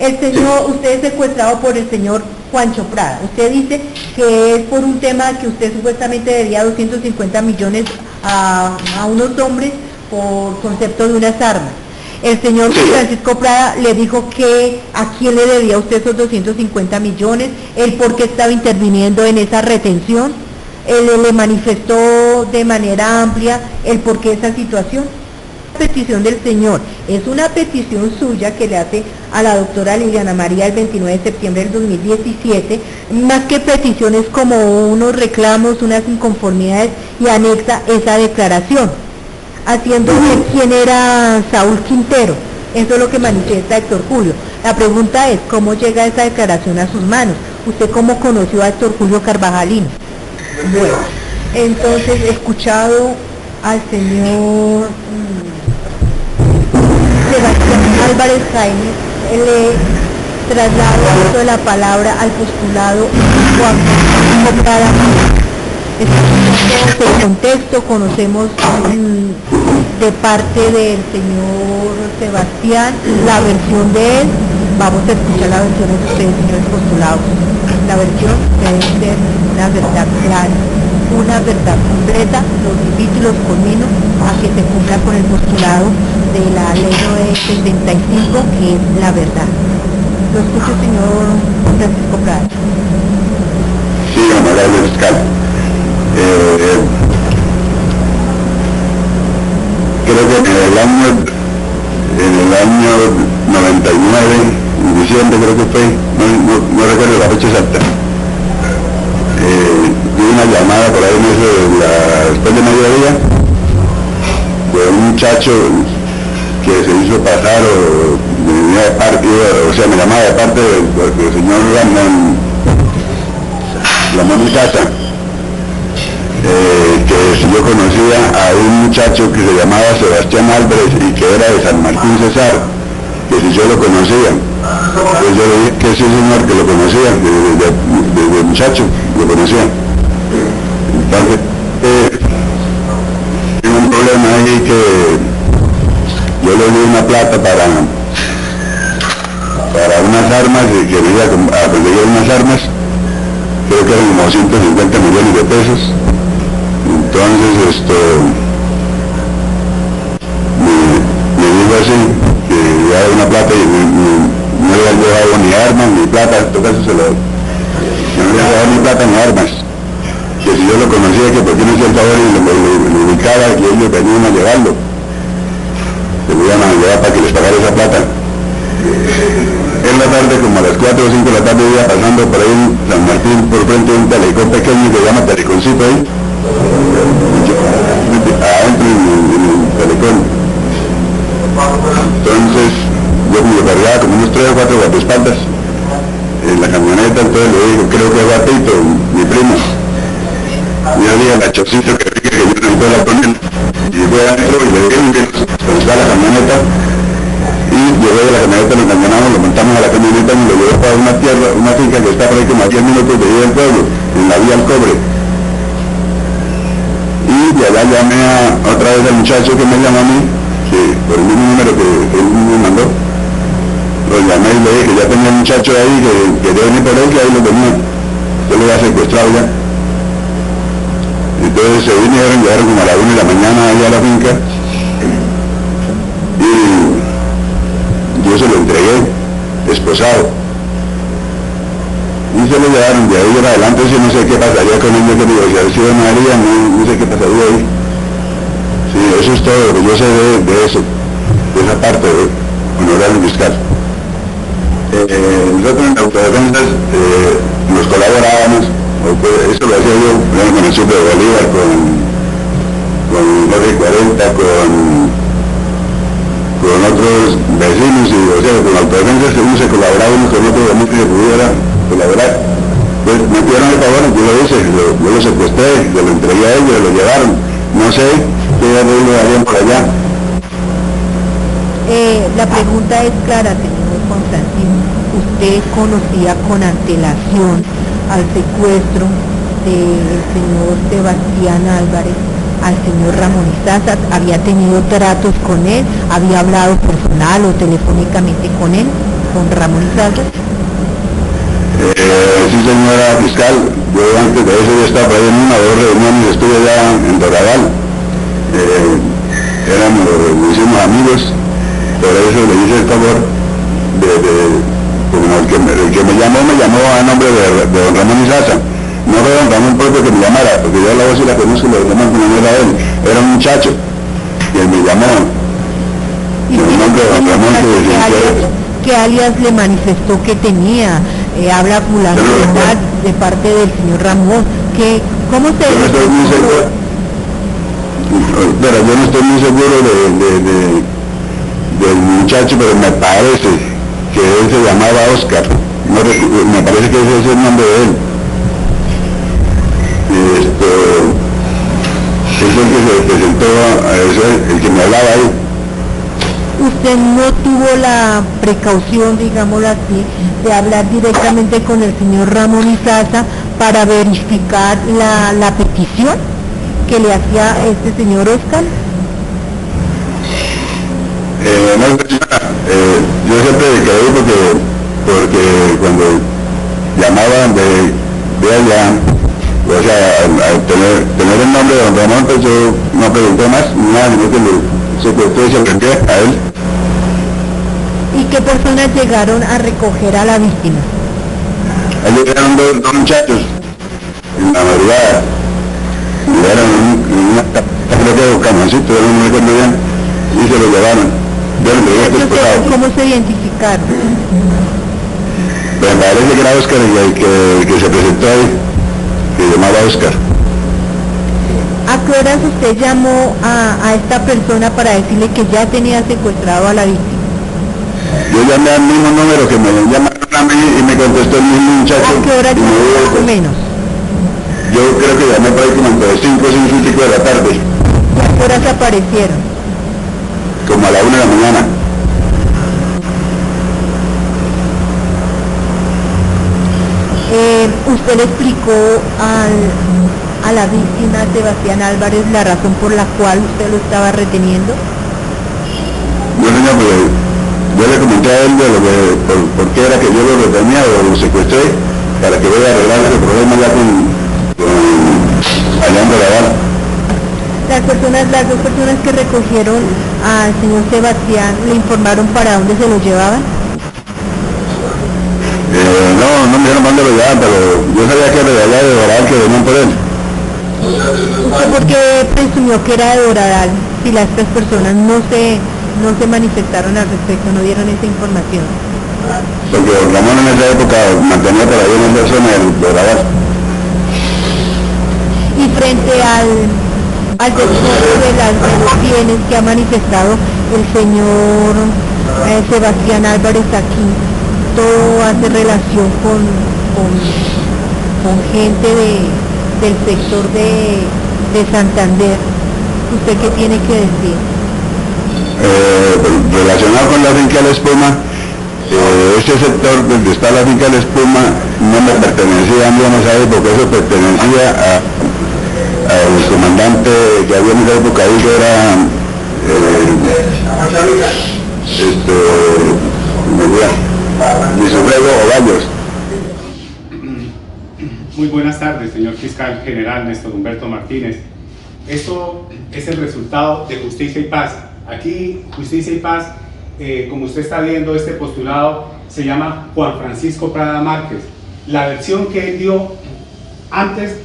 El señor, usted es secuestrado por el señor Juancho Prada. Usted dice que es por un tema que usted supuestamente debía 250 millones a unos hombres por concepto de unas armas. El señor Francisco Prada le dijo que a quién le debía usted esos 250 millones, el por qué estaba interviniendo en esa retención, él le manifestó de manera amplia el por qué esa situación. La petición del señor es una petición suya que le hace a la doctora Liliana María el 29 de septiembre del 2017, más que peticiones como unos reclamos, unas inconformidades, y anexa esa declaración, haciendo ver quién era Saúl Quintero. Eso es lo que manifiesta Héctor Julio. La pregunta es, ¿cómo llega esa declaración a sus manos? ¿Usted cómo conoció a Héctor Julio Carvajalino? Bueno, entonces he escuchado al señor Sebastián Álvarez Jaime, le traslado de la palabra al postulado Juan Prada. Escuchamos el contexto, conocemos de parte del señor Sebastián la versión de él. Vamos a escuchar la versión de ustedes, señores postulados. La versión debe ser una verdad clara, una verdad completa. Los invito y los conmino a que se cumpla con el postulado de la ley 975, que es la verdad. Lo escucho, señor Francisco Prada. Sí, honorable fiscal. Creo que en el año 99, en diciembre creo que fue, no recuerdo la fecha exacta, tuve una llamada por ahí después de mediodía, de un muchacho que se hizo pasar me llamaba de parte del señor Ramón Casa, que si yo conocía a un muchacho que se llamaba Sebastián Álvarez y que era de San Martín Cesar, que si yo lo conocía, pues yo le dije que sí, señor, que lo conocía, desde muchacho lo conocía. Entonces, tengo un problema ahí que yo le di una plata para unas armas, que me iba a conseguir unas armas, creo que eran como 150 millones de pesos. Entonces me dijo así, que iba a dar una plata y no le había llevado ni armas ni plata, en todo caso no le había llevado ni plata ni armas, que si yo lo conocía, que por qué no hacía el favor y lo ubicaba, que ellos venían a llevarlo, que lo iban a llevar para que les pagara esa plata. En la tarde, como a las 4 o 5 de la tarde, iba pasando por ahí en San Martín, por frente de un telecom pequeño que se llama Teleconcito ahí, adentro en el telecom. Entonces yo me lo cargaba como unos 3 o 4 guardaespaldas en la camioneta. Entonces le digo, creo que es Guapito, mi primo, yo le dije a Nachocito que yo no puedo hablar con él, y fue adentro y le dije que nos da la camioneta, y llegó de la camioneta, lo camionamos, lo montamos a la camioneta y lo llevó para una tierra, una finca que está por ahí como a 10 minutos de ir del pueblo, en la vía al Cobre. Y de allá llamé otra vez al muchacho que me llamó a mí, que por el mismo número que él me mandó, lo llamé y le dije que ya tenía el muchacho ahí, que debe venir por él, que ahí lo tenía, yo lo había secuestrado ya. Entonces se vinieron, llegaron como a la 1 de la mañana allá a la finca, y yo se lo entregué, esposado. Y se lo llevaron, de ahí en adelante, si no sé qué pasaría con él, yo que digo, si ha sido María, no sé qué pasaría ahí. Sí, eso es todo lo que yo sé de eso, de esa parte, honorable fiscal. Nosotros en autodefensas nos colaborábamos, eso lo hacía yo con el Super Bolívar, con Jorge 40, con otros vecinos, y o sea, con autodefensas uno se colaboraba uno con otro, de que se pudiera colaborar. Pues me pidieron el favor, yo lo hice, yo lo secuestré, yo lo entregué a ellos, lo llevaron. No sé qué arreglo harían por allá. La pregunta es clara, señor Constantino. ¿Usted conocía con antelación al secuestro del señor Sebastián Álvarez, al señor Ramón Izazas? ¿Había tenido tratos con él? ¿Había hablado personal o telefónicamente con él? con Ramón Izaza? Sí, señora fiscal, yo antes de eso ya estaba por ahí en una o dos reuniones, estuve ya en Doradal, nos hicimos amigos, por eso le hice el favor como el que me llamó a nombre de don Ramón Izaza. No fue don Ramón propio que me llamara, porque yo la voz y la conozco, lo demás no era él, era un muchacho, y él me llamó, ¿Y el nombre de don Ramón qué alias le manifestó que tenía? Habla fulano de parte del señor Ramón, ¿cómo se...? Yo no estoy muy seguro, pero yo no estoy muy seguro del muchacho, pero me parece que él se llamaba Oscar, me parece que ese es el nombre de él. Es el que se presentó, el que me hablaba ahí. ¿Usted no tuvo la precaución, digámoslo así, de hablar directamente con el señor Ramón Izaza para verificar la petición que le hacía este señor Oscar? No, señora, yo siempre creí porque cuando llamaban de allá, o sea, al tener el nombre de don Ramón, pues yo no pregunté más, nada, sino que le secuestré y se lo envié a él. ¿Y qué personas llegaron a recoger a la víctima? Ahí llegaron dos muchachos en la madrugada, llegaron en una creo que camioncito, no me recuerdo bien, y se lo llevaron. Yo le llegué desposado. ¿Cómo se identificaron? Me parece que era Oscar el que se presentó ahí, que llamaba Oscar. ¿A qué horas usted llamó a esta persona para decirle que ya tenía secuestrado a la víctima? Yo llamé al mismo número que me llamaron a mí y me contestó el mismo muchacho. ¿A qué hora llamó más o menos? Yo creo que llamé por ahí como entre 5 y 5 de la tarde. ¿Y a qué horas aparecieron? Como a la 1 de la mañana. ¿Usted le explicó a la víctima Sebastián Álvarez la razón por la cual usted lo estaba reteniendo? No, señor, pues yo le comenté a él de lo que, por qué era que yo lo retenía o lo secuestré, para que vaya a arreglar ese problema ya con allá en Doradal. Las dos personas que recogieron al señor Sebastián, ¿le informaron para dónde se lo llevaban? No me dijeron dónde lo llevaban, pero yo sabía que era de allá de Doradal, que venían por él. ¿Usted por qué presumió que era de Doradal si las tres personas no se manifestaron al respecto, no dieron esa información? Porque don Ramón en esa época mantenía por ahí en esa zona del Doradal. Y frente al despojo de los bienes que ha manifestado el señor Sebastián Álvarez aquí, todo hace relación con gente del sector de Santander. ¿Usted qué tiene que decir? Relacionado con la finca La Espuma, ese sector donde está la finca La Espuma no me pertenecía a mí en esa época, eso pertenecía al comandante que había en esa época ahí, que era Luis Alfredo Ovallos. Muy buenas tardes, señor fiscal general Néstor Humberto Martínez. Esto es el resultado de Justicia y Paz. Aquí, Justicia y Paz, como usted está viendo, este postulado se llama Juan Francisco Prada Márquez. La versión que él dio antes,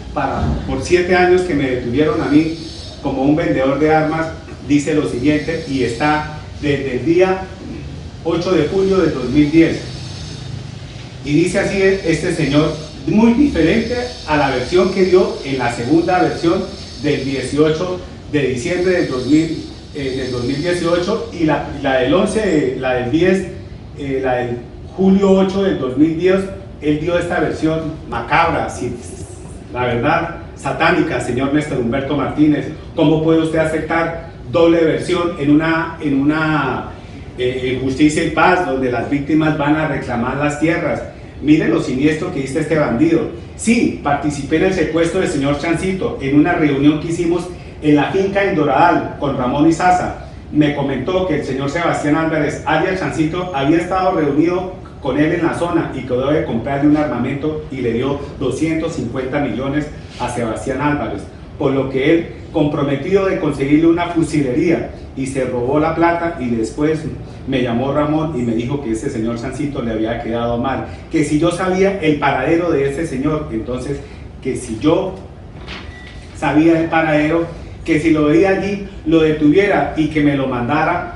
por 7 años que me detuvieron a mí como un vendedor de armas, dice lo siguiente, y está desde el día 8 de julio del 2010. Y dice así este señor, muy diferente a la versión que dio en la segunda versión del 18 de diciembre del 2018 y la del 11, la del 10, la del julio 8 del 2010, él dio esta versión macabra, la verdad, satánica, señor Néstor Humberto Martínez. ¿Cómo puede usted aceptar doble versión en Justicia y Paz, donde las víctimas van a reclamar las tierras? Miren lo siniestro que dice este bandido. Sí, participé en el secuestro del señor Chancito en una reunión que hicimos en la finca en Doradal con Ramón Izaza. Me comentó que el señor Sebastián Álvarez, alias Chancito, había estado reunido con él en la zona y quedó de comprarle un armamento y le dio 250 millones a Sebastián Álvarez, por lo que él, comprometido de conseguirle una fusilería, y se robó la plata, y después me llamó Ramón y me dijo que ese señor Sancito le había quedado mal, que si yo sabía el paradero de ese señor, entonces que si yo sabía el paradero, que si lo veía allí, lo detuviera y que me lo mandara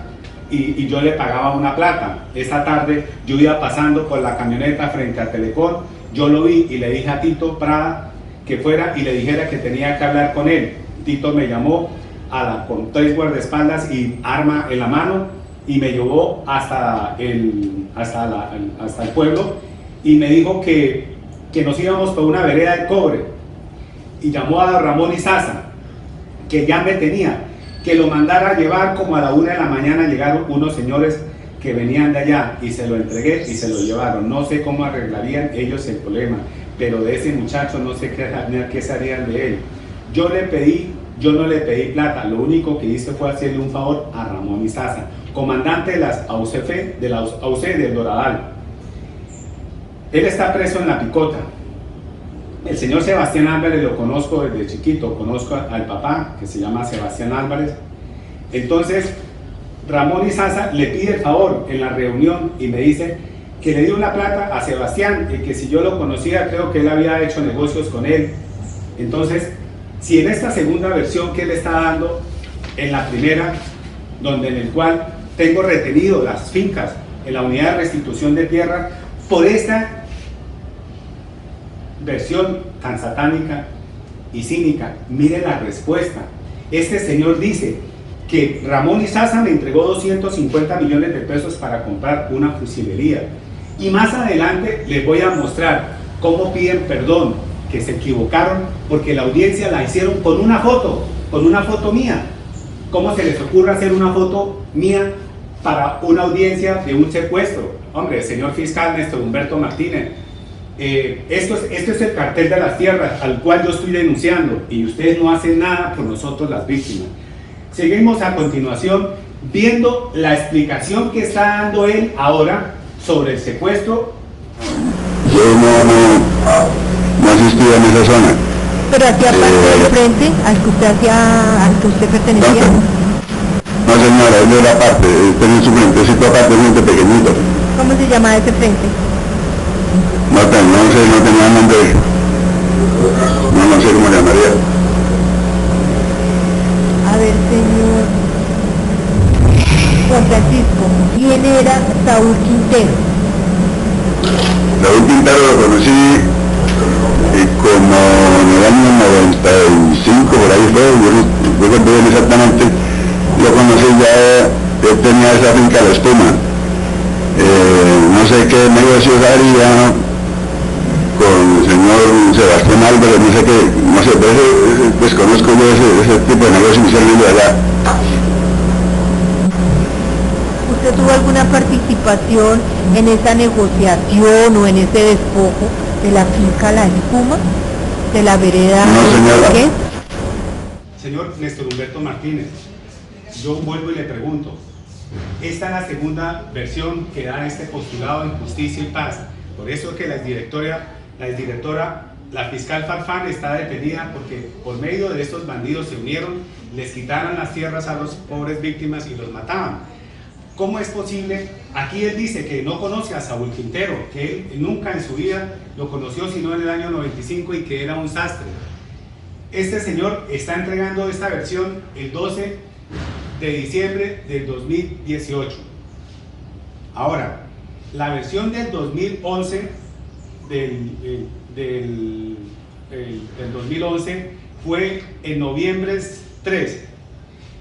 y yo le pagaba una plata. Esa tarde yo iba pasando por la camioneta frente a Telecom, yo lo vi y le dije a Tito Prada que fuera y le dijera que tenía que hablar con él. Tito me llamó con 3 guardaespaldas y arma en la mano y me llevó hasta el pueblo y me dijo que nos íbamos por una vereda de cobre, y llamó a Ramón Izaza, que ya me tenía, que lo mandara a llevar. Como a la 1 de la mañana llegaron unos señores que venían de allá y se lo entregué y se lo llevaron. No sé cómo arreglarían ellos el problema, pero de ese muchacho no sé qué se harían de él. Yo no le pedí plata, lo único que hice fue hacerle un favor a Ramón Izaza, comandante de las AUCF, de la AUC del Doradal. Él está preso en La Picota. El señor Sebastián Álvarez lo conozco desde chiquito, conozco al papá, que se llama Sebastián Álvarez. Entonces, Ramón Izaza le pide el favor en la reunión y me dice que le dio una plata a Sebastián, y que si yo lo conocía, creo que él había hecho negocios con él. Entonces, si en esta segunda versión que él está dando, en la primera, en el cual tengo retenido las fincas en la unidad de restitución de tierra, por esta versión tan satánica y cínica, mire la respuesta. Este señor dice que Ramón Izaza me entregó 250 millones de pesos para comprar una fusilería, y más adelante les voy a mostrar cómo piden perdón, que se equivocaron porque la audiencia la hicieron con una foto mía. ¿Cómo se les ocurre hacer una foto mía para una audiencia de un secuestro? Hombre, señor fiscal Néstor Humberto Martínez, esto es el cartel de las tierras al cual yo estoy denunciando, y ustedes no hacen nada por nosotros las víctimas. Seguimos a continuación viendo la explicación que está dando él ahora sobre el secuestro. Yo no asistía en esa zona. Pero hacía parte del frente al que usted pertenecía. No señora, él era parte, tenía su frentecito aparte, frente pequeñito. ¿Cómo se llama ese frente? No tenía nombre, no sé cómo llamaría. A ver, señor Juan Francisco, ¿quién era Saúl Quintero? Saúl Quintero lo conocí como en el año 95, por ahí fue, yo no recuerdo bien exactamente, lo conocí ya, él tenía esa finca La Espuma. No sé qué negocios haría con el señor Sebastián Álvarez, no sé, pero desconozco yo ese tipo de negocios inicialmente allá. ¿Usted tuvo alguna participación en esa negociación o en ese despojo de la finca La Espuma, de la vereda? No, señora. ¿Qué? Señor Néstor Humberto Martínez, yo vuelvo y le pregunto, esta es la segunda versión que da este postulado en Justicia y Paz. Por eso es que la fiscal Farfán está detenida, porque por medio de estos bandidos se unieron, les quitaron las tierras a los pobres víctimas y los mataban. ¿Cómo es posible? Aquí él dice que no conoce a Saúl Quintero, que él nunca en su vida lo conoció sino en el año 95, y que era un sastre. Este señor está entregando esta versión el 12 de diciembre del 2018. Ahora, la versión del 2011, del 2011 fue en noviembre 3,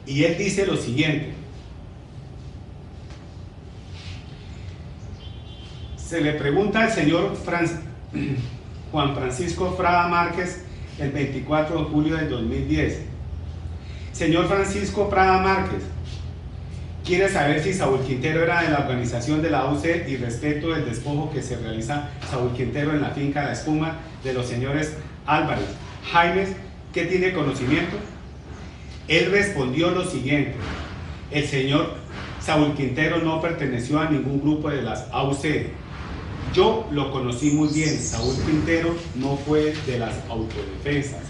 y él dice lo siguiente: se le pregunta al señor Juan Francisco Prada Márquez el 24 de julio del 2010. Señor Francisco Prada Márquez, quiere saber si Saúl Quintero era de la organización de la AUC y respecto del despojo que se realiza Saúl Quintero en la finca La Espuma de los señores Álvarez. Jaime, ¿qué tiene conocimiento? Él respondió lo siguiente: el señor Saúl Quintero no perteneció a ningún grupo de las AUC. Yo lo conocí muy bien. Saúl Quintero no fue de las autodefensas.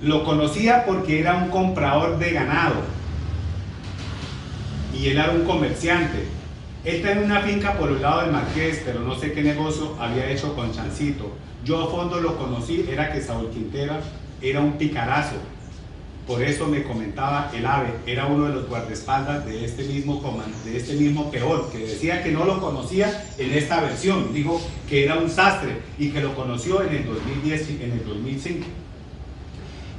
Lo conocía porque era un comprador de ganado y él era un comerciante. Él tenía una finca por el lado del Marqués, pero no sé qué negocio había hecho con Chancito. Yo a fondo lo conocí, era que Saúl Quintero era un picarazo. Por eso me comentaba el AVE, era uno de los guardaespaldas de este mismo peón, que decía que no lo conocía en esta versión. Dijo que era un sastre y que lo conoció en el 2010 y en el 2005.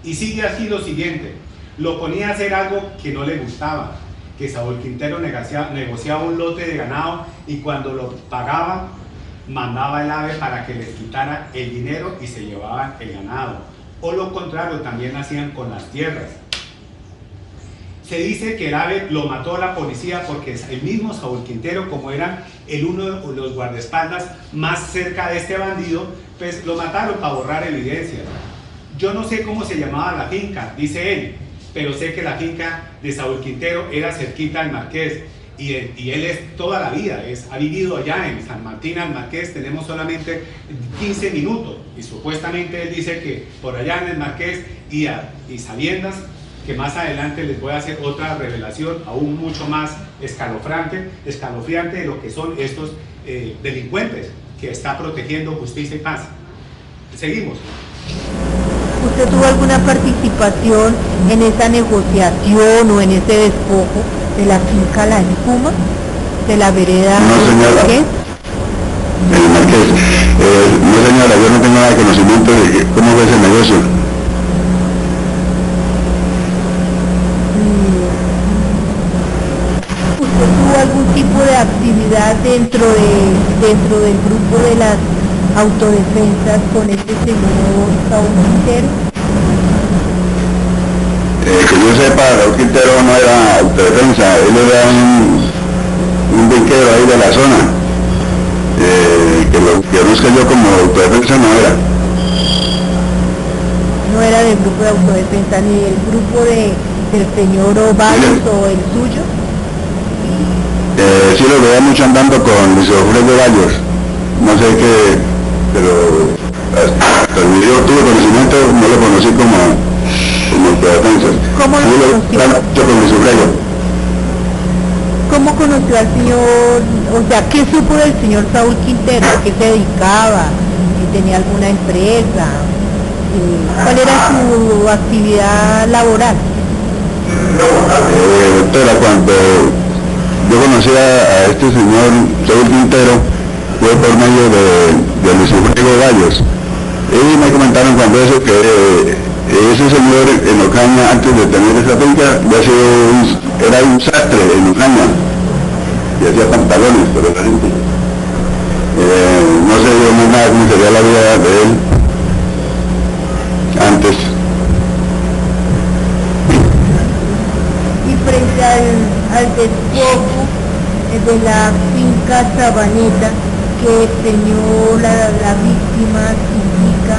Y sigue así lo siguiente, lo ponía a hacer algo que no le gustaba, que Saúl Quintero negociaba un lote de ganado y cuando lo pagaba, mandaba el AVE para que les quitara el dinero y se llevaban el ganado. O lo contrario, también hacían con las tierras. Se dice que el AVE lo mató a la policía porque el mismo Saúl Quintero, como era uno de los guardaespaldas más cerca de este bandido, pues lo mataron para borrar evidencias. Yo no sé cómo se llamaba la finca, dice él, pero sé que la finca de Saúl Quintero era cerquita al Marqués y él es toda la vida, ha vivido allá en San Martín al Marqués, tenemos solamente 15 minutos y supuestamente él dice que por allá en el Marqués y sabiendas que más adelante les voy a hacer otra revelación aún mucho más escalofriante de lo que son estos delincuentes que está protegiendo Justicia y Paz. Seguimos. ¿Usted tuvo alguna participación en esa negociación o en ese despojo de la finca La Espuma, de la vereda Marqués? El Marqués. No, señora, yo no tengo nada de conocimiento de cómo fue ese negocio. ¿Usted tuvo algún tipo de actividad dentro del grupo de las autodefensas con este señor Saúl Quintero? Que yo sepa, Saúl Quintero no era autodefensa, él era un banquero ahí de la zona. Que lo conozco yo como autodefensa no era. No era del grupo de autodefensa, ni del grupo del señor Ovalos o el suyo. Sí lo veía mucho andando con Luis Alfredo Gallos, no sé qué, pero hasta el video tuve conocimiento, no lo conocí como autodefensa. ¿Cómo lo conoció? Yo con Luis Alfredo. ¿Cómo conoció al señor, o sea, qué supo del señor Saúl Quintero? ¿A qué se dedicaba? ¿Si tenía alguna empresa? ¿Cuál era su actividad laboral? Doctora, cuando yo conocí a este señor Saúl Quintero fue por medio de Luis Alfredo Gallos. Y me comentaron cuando eso que ese señor en Ocaña, antes de tener esa finca, era un sastre en Ocaña y hacía pantalones para la gente. No sé yo más nada cómo sería la vida de él antes. Y frente al despojo de la finca Sabaneta, que el señor, la víctima indica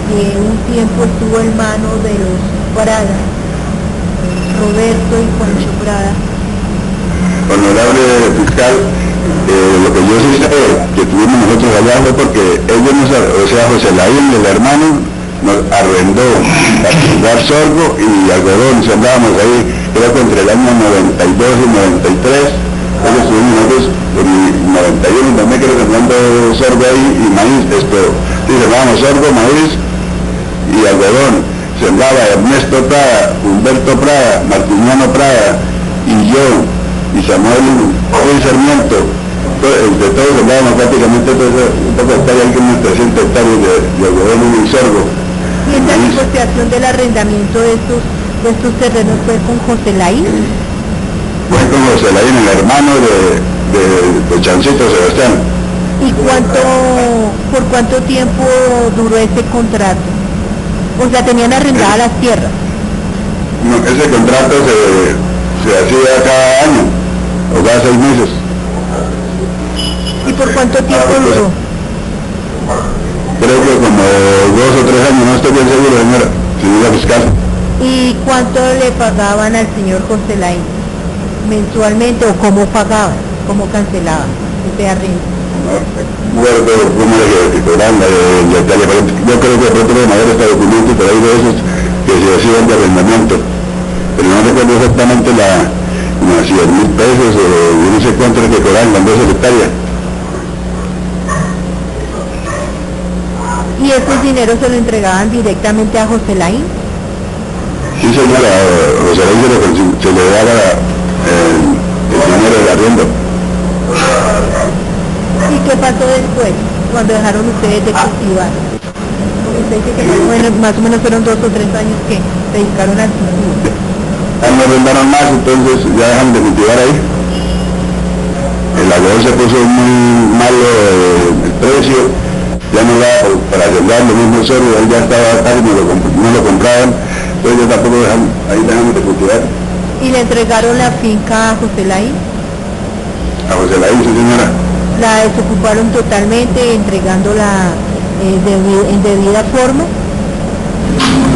que un tiempo estuvo en manos de los Prada, Roberto y Juancho Prada. Honorable fiscal, lo que yo sí sé que tuvimos nosotros allá fue porque ellos o sea, José Laín, el hermano, nos arrendó a sembrar sorgo y algodón, sembrábamos ahí, creo que entre el año 92 y 93, ellos estuvimos nosotros en 91 también creo que sembrando sorgo ahí y maíz, sí, sembrábamos sorgo, maíz y algodón, sembraba Ernesto Prada, Humberto Prada, Martiniano Prada y yo, y Samuel Sarmiento, de todos sembrábamos prácticamente un poco de hectáreas, hay unas 300 hectáreas de algodón y sorgo. ¿Y esa negociación del arrendamiento de estos terrenos fue con José Laín? Fue con José Laín, el hermano de Chancito Sebastián. ¿Y por cuánto tiempo duró ese contrato? O sea, tenían arrendadas las tierras. No, ese contrato se hacía cada año, o cada 6 meses. ¿Y por cuánto tiempo duró? Creo que como 2 o 3 años, no estoy bien seguro, señora fiscal. ¿Y cuánto le pagaban al señor José Laín mensualmente o cómo pagaban, cómo cancelaban ese arriendo? No, recuerdo cómo era que cobraban yo creo que de pronto de manera está documento por ahí de esos que se hacían de arrendamiento, pero no recuerdo exactamente unos 100.000 pesos o yo no sé cuánto era que cobraban las 2 hectáreas. ¿Y esos dineros se lo entregaban directamente a José Laín? Sí, señora, José Laín se le daba el dinero del arriendo. ¿Y qué pasó después, cuando dejaron ustedes de cultivar? Porque usted dice que más o menos fueron 2 o 3 años que se dedicaron al cultivo. Ya no arrendaron más, entonces ya dejaron de cultivar ahí. El algodón se puso muy malo el precio, ya no daba para arrendar lo mismo solo, él ya estaba tarde, no lo compraban, entonces ya tampoco ahí dejamos de cultivar. ¿Y le entregaron la finca a José Laín? A José Laín, sí señora. La desocuparon totalmente, entregándola en debida forma.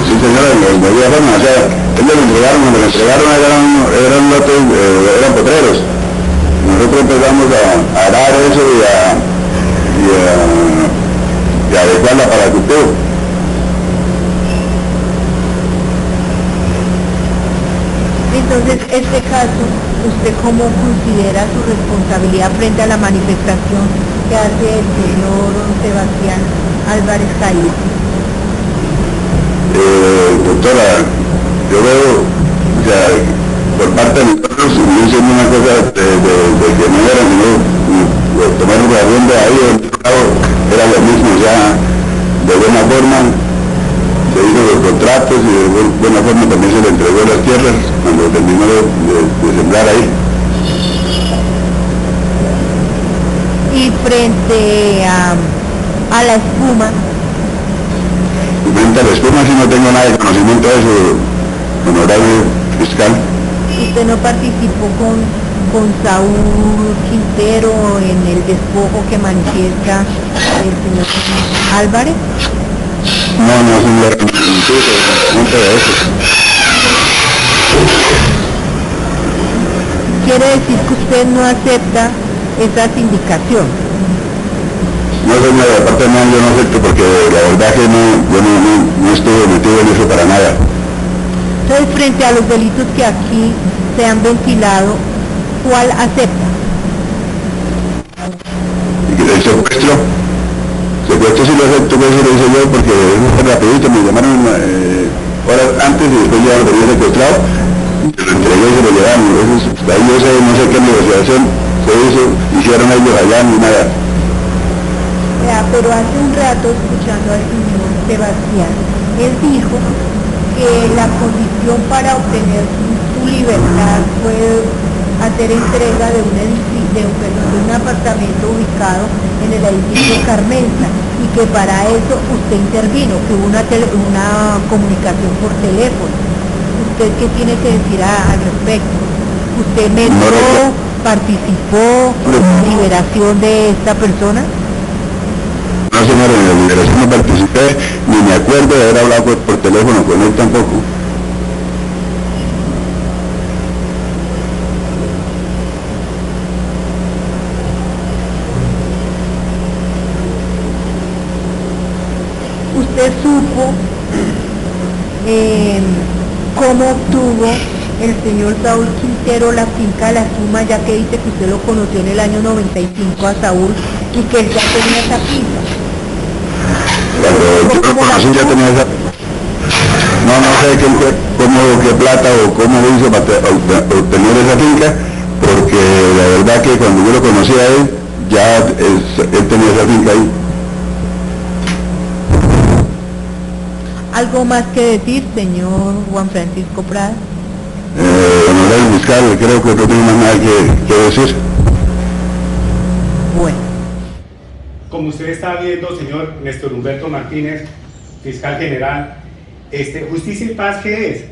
Sí señora, en debida forma, o sea, ellos cuando le entregaron eran lotes, eran potreros. Nosotros empezamos a arar eso y a adecuarla para el cultivo. Entonces, este caso, ¿usted cómo considera su responsabilidad frente a la manifestación que hace el señor Sebastián Álvarez Caíz? Doctora, yo veo, o sea, por parte de nosotros, no siendo una cosa de que no era, sino tomar un arriendo ahí, era lo mismo, ya de buena forma. Se hizo los contratos y de buena forma también se le entregó las tierras cuando terminó de sembrar ahí. Y frente a la espuma. Frente a la espuma sí no tengo nada de conocimiento de eso, honorable fiscal. ¿Usted no participó con Saúl Quintero en el despojo que manifiesta el señor Álvarez? No, señor, no te de eso. Quiere decir que usted no acepta esa sindicación. No, señora, de parte mía yo no acepto porque la verdad que no estuve metido en eso para nada. Entonces, frente a los delitos que aquí se han ventilado, ¿cuál acepta? El secuestro. Secuestro sí lo acepto, que eso lo hice yo porque es rapidito, me llamaron horas antes y después ya lo tenía secuestrado, y lo entregué y se lo llevaron. Entonces, ahí yo sé, no sé qué negociación se hizo, hicieron ellos allá ni nada. Pero hace un rato, escuchando al señor Sebastián, él dijo que la condición para obtener su libertad fue hacer entrega de un apartamento ubicado en el edificio Carmenza, y que para eso usted intervino, que hubo una comunicación por teléfono. ¿Usted qué tiene que decir al respecto? ¿Usted metió, participó en la liberación de esta persona? No, señora, en la liberación no participé, ni me acuerdo de haber hablado por teléfono con él tampoco. ¿Usted supo cómo obtuvo el señor Saúl Quintero la finca La Suma, ya que dice que usted lo conoció en el año 95 a Saúl y que él ya tenía esa finca? Cuando yo lo conocí ya tenía esa... No sé qué plata o cómo lo hizo para obtener esa finca, porque la verdad que cuando yo lo conocí a él, ya él tenía esa finca ahí. ¿Algo más que decir, señor Juan Francisco Prada? Honorable fiscal, creo que no tengo más nada que decir. Bueno. Como usted está viendo, señor Néstor Humberto Martínez, fiscal general, Justicia y Paz, ¿qué es?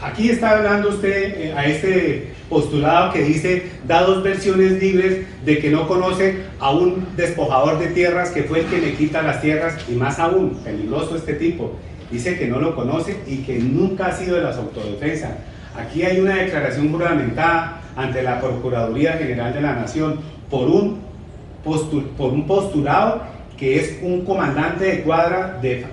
Aquí está hablando usted a este postulado que dice, da 2 versiones libres de que no conoce a un despojador de tierras que fue el que le quita las tierras, y más aún, peligroso este tipo. Dice que no lo conoce y que nunca ha sido de las autodefensas. Aquí hay una declaración juramentada ante la Procuraduría General de la Nación por por un postulado que es un comandante de cuadra de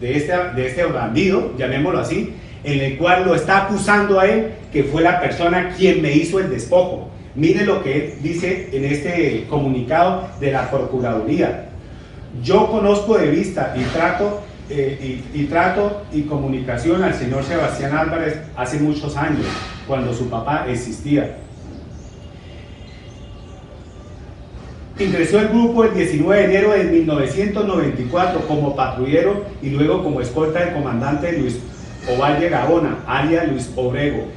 este bandido, llamémoslo así, en el cual lo está acusando a él, que fue la persona quien me hizo el despojo. Mire lo que él dice en este comunicado de la Procuraduría. Yo conozco de vista y trato y comunicación al señor Sebastián Álvarez hace muchos años, cuando su papá existía. Ingresó al grupo el 19 de enero de 1994 como patrullero y luego como escolta del comandante Luis Ovalle Gaona, alias Luis Obrego.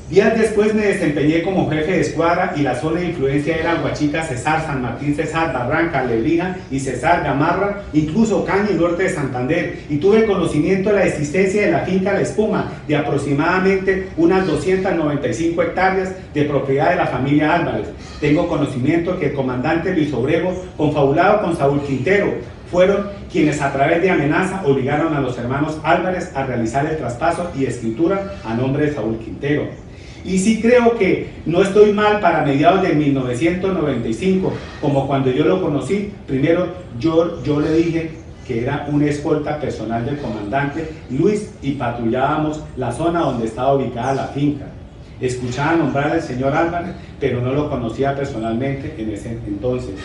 Días después me desempeñé como jefe de escuadra y la zona de influencia era Aguachica, Cesar, San Martín, Cesar, Barranca, Lebrija y Cesar, Gamarra, incluso Caña y norte de Santander, y tuve conocimiento de la existencia de la finca La Espuma, de aproximadamente unas 295 hectáreas de propiedad de la familia Álvarez. Tengo conocimiento que el comandante Luis Obrego, confabulado con Saúl Quintero, fueron quienes a través de amenaza obligaron a los hermanos Álvarez a realizar el traspaso y escritura a nombre de Saúl Quintero. Y sí creo que no estoy mal para mediados de 1995, como cuando yo lo conocí. Primero yo le dije que era una escolta personal del comandante Luis y patrullábamos la zona donde estaba ubicada la finca. Escuchaba nombrar al señor Álvarez, pero no lo conocía personalmente en ese entonces.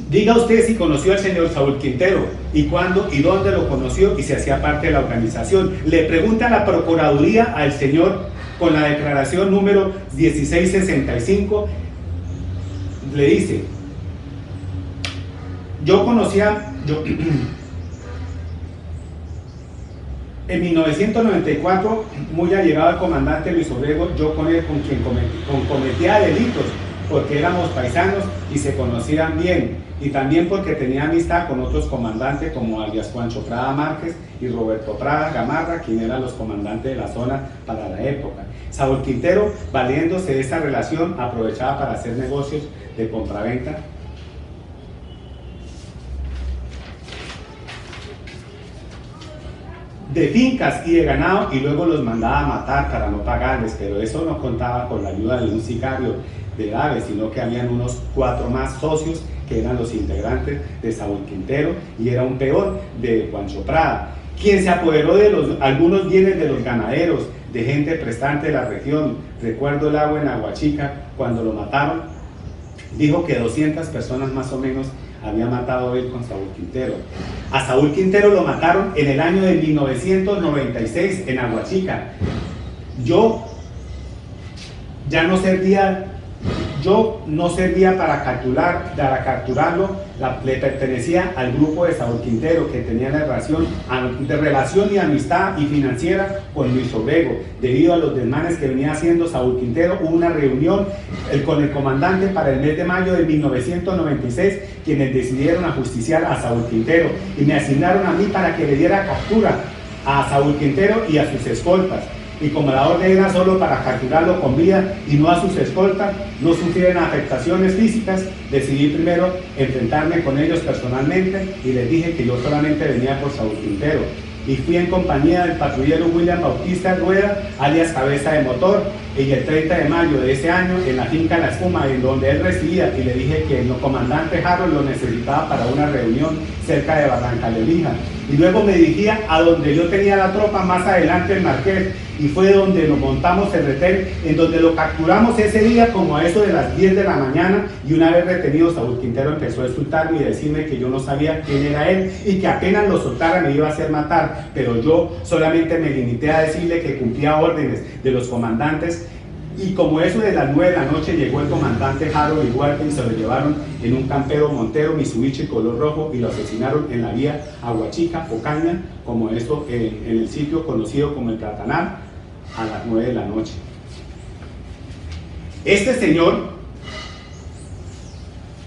Diga usted si conoció al señor Saúl Quintero, y cuándo y dónde lo conoció y si hacía parte de la organización. Le pregunta a la Procuraduría al señor con la declaración número 1665, le dice, en 1994, muy allegado al comandante Luis Obrego, yo con él, con quien cometía delitos, porque éramos paisanos y se conocían bien, y también porque tenía amistad con otros comandantes como alias Juancho Prada Márquez y Roberto Prada Gamarra, quien eran los comandantes de la zona para la época. Saúl Quintero, valiéndose de esta relación, aprovechaba para hacer negocios de compraventa de fincas y de ganado, y luego los mandaba a matar para no pagarles, pero eso no contaba con la ayuda de un sicario de Aves, sino que habían unos 4 más socios que eran los integrantes de Saúl Quintero, y era un peón de Juancho Prada, quien se apoderó de algunos bienes de los ganaderos, de gente prestante de la región. Recuerdo el agua en Aguachica, cuando lo mataron, dijo que 200 personas más o menos había matado él con Saúl Quintero. A Saúl Quintero lo mataron en el año de 1996 en Aguachica. Yo no servía para capturarlo, le pertenecía al grupo de Saúl Quintero, que tenía la relación y amistad y financiera con Luis Obrego. Debido a los desmanes que venía haciendo Saúl Quintero, hubo una reunión con el comandante para el mes de mayo de 1996, quienes decidieron ajusticiar a Saúl Quintero y me asignaron a mí para que le diera captura a Saúl Quintero y a sus escoltas. Y como la orden era solo para capturarlo con vida y no a sus escoltas, no sufrieran afectaciones físicas, decidí primero enfrentarme con ellos personalmente y les dije que yo solamente venía por Saúl Quintero. Y fui en compañía del patrullero William Bautista Rueda, alias Cabeza de Motor, y el 30 de mayo de ese año, en la finca La Espuma, en donde él residía, y le dije que el comandante Harold lo necesitaba para una reunión cerca de Barranca Lebrija. Y luego me dirigía a donde yo tenía la tropa, más adelante en Marqués, y fue donde nos montamos el retén, en donde lo capturamos ese día como a eso de las 10 de la mañana, y una vez retenido, Saúl Quintero empezó a insultarme y decirme que yo no sabía quién era él, y que apenas lo soltara me iba a hacer matar, pero yo solamente me limité a decirle que cumplía órdenes de los comandantes. Y como eso de las 9 de la noche llegó el comandante Harold Iguarte y se lo llevaron en un campero Montero Mitsubishi color rojo y lo asesinaron en la vía Aguachica o Caña, como esto en el sitio conocido como el Platanar, a las 9 de la noche. Este señor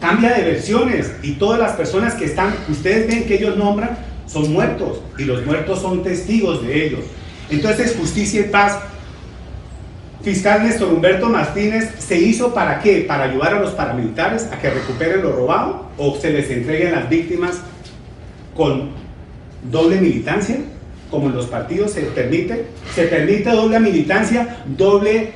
cambia de versiones y todas las personas que están, ustedes ven que ellos nombran, son muertos y los muertos son testigos de ellos. Entonces, Justicia y Paz, fiscal Néstor Humberto Martínez, ¿se hizo para qué? ¿Para ayudar a los paramilitares a que recuperen lo robado? ¿O se les entreguen las víctimas con doble militancia? Como en los partidos se permite doble militancia, doble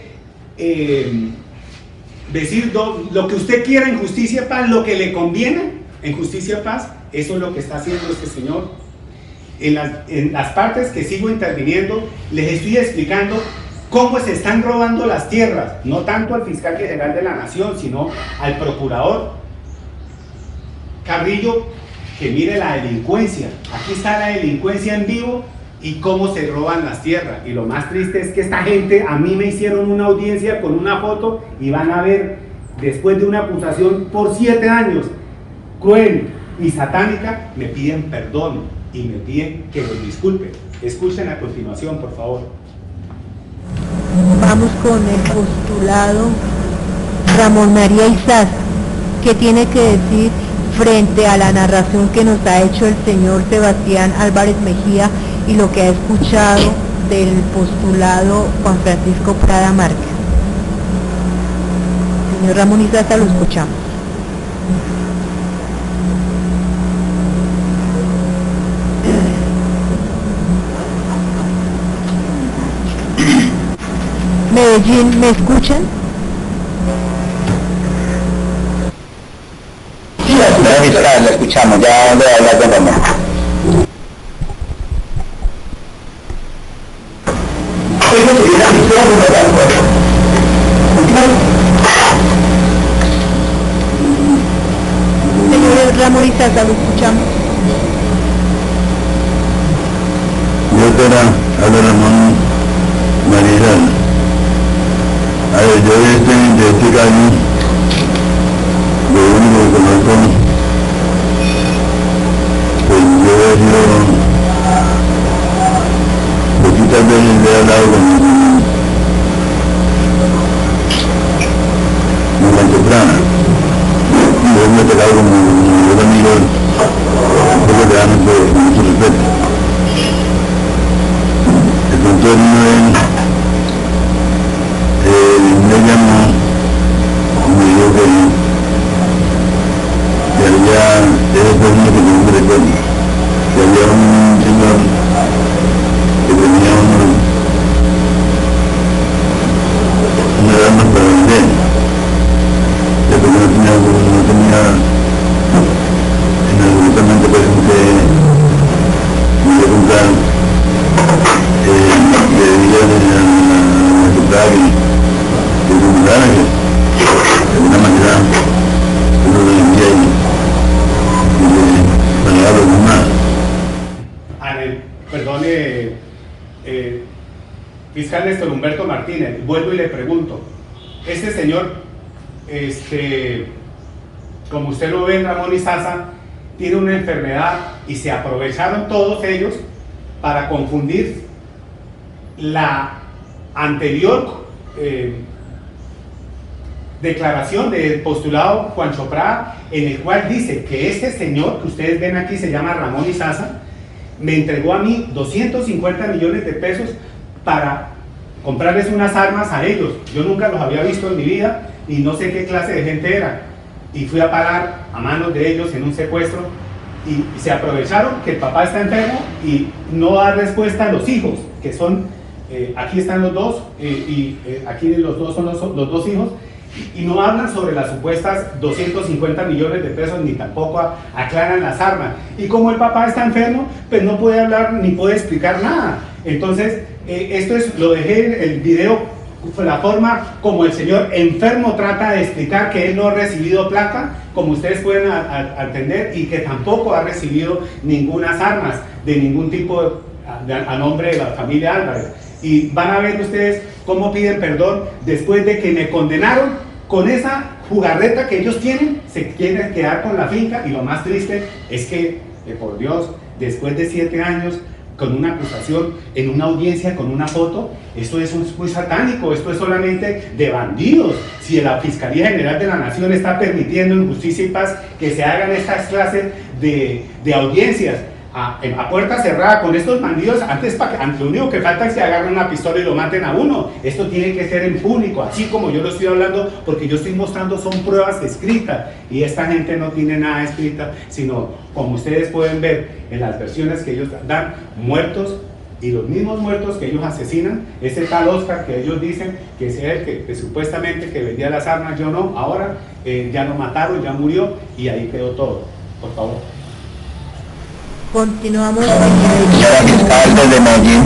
decir lo que usted quiera en Justicia y Paz, lo que le conviene en Justicia y Paz, eso es lo que está haciendo este señor. En las partes que sigo interviniendo, les estoy explicando cómo se están robando las tierras, no tanto al fiscal general de la Nación, sino al procurador Carrillo, que mire la delincuencia. Aquí está la delincuencia en vivo y cómo se roban las tierras. Y lo más triste es que esta gente, a mí me hicieron una audiencia con una foto y van a ver, después de una acusación por 7 años, cruel y satánica, me piden perdón y me piden que los disculpen. Escuchen a continuación, por favor. Vamos con el postulado Ramón María Izaza, que tiene que decir frente a la narración que nos ha hecho el señor Sebastián Álvarez Mejía y lo que ha escuchado del postulado Juan Francisco Prada Márquez. Señor Ramón Izaza, lo escuchamos. Medellín, ¿me escuchan? Sí, la escuchamos, ya le habla con Ramón. Señor Ramón Izaza, lo escuchamos. Yo te hablo Ramón María. A ver, yo de este caso, lo único que conozco, pues yo he sido, poquitas veces he hablado con Juan Soprana. Yo me he tocado como dos amigos, un poco de años de mucho respeto. El punto no me llamó, me dijo que había, era por uno que no me recuerdo, que había un señor que tenía unas armas para vender, pero no tenía en absolutamente presente ni de comprar, le debía a comprar de alguna manera uno lo envía y manejarlo con más. Perdón, fiscal Néstor Humberto Martínez, vuelvo y le pregunto, este señor, como usted lo ve, Ramón Izaza, tiene una enfermedad y se aprovecharon todos ellos para confundir la anterior declaración del postulado Juancho Prada, en el cual dice que este señor que ustedes ven aquí se llama Ramón Izaza, me entregó a mí 250 millones de pesos para comprarles unas armas a ellos. Yo nunca los había visto en mi vida y no sé qué clase de gente era, y fui a parar a manos de ellos en un secuestro y se aprovecharon que el papá está enfermo y no da respuesta a los hijos, que son, aquí están los dos, aquí los dos son los dos hijos, y no hablan sobre las supuestas 250 millones de pesos, ni tampoco aclaran las armas. Y como el papá está enfermo, pues no puede hablar ni puede explicar nada. Entonces, esto es, lo dejé en el video, fue la forma como el señor enfermo trata de explicar que él no ha recibido plata, como ustedes pueden entender, y que tampoco ha recibido ninguna armas de ningún tipo a nombre de la familia Álvarez. Y van a ver ustedes cómo piden perdón después de que me condenaron con esa jugarreta que ellos tienen, se quieren quedar con la finca. Y lo más triste es que, por Dios, después de 7 años, con una acusación, en una audiencia, con una foto, esto es muy satánico, esto es solamente de bandidos. Si la Fiscalía General de la Nación está permitiendo en Justicia y Paz que se hagan estas clases de audiencias a puerta cerrada con estos bandidos, antes lo único que falta es que agarren una pistola y lo maten a uno. Esto tiene que ser en público, así como yo lo estoy hablando, porque yo estoy mostrando son pruebas escritas, y esta gente no tiene nada escrita, sino como ustedes pueden ver en las versiones que ellos dan, muertos Y los mismos muertos que ellos asesinan, ese tal Oscar que ellos dicen que es el que supuestamente que vendía las armas, yo no, ahora ya lo mataron, ya murió y ahí quedó todo. Por favor. Continuamos. Señora fiscal desde Medellín.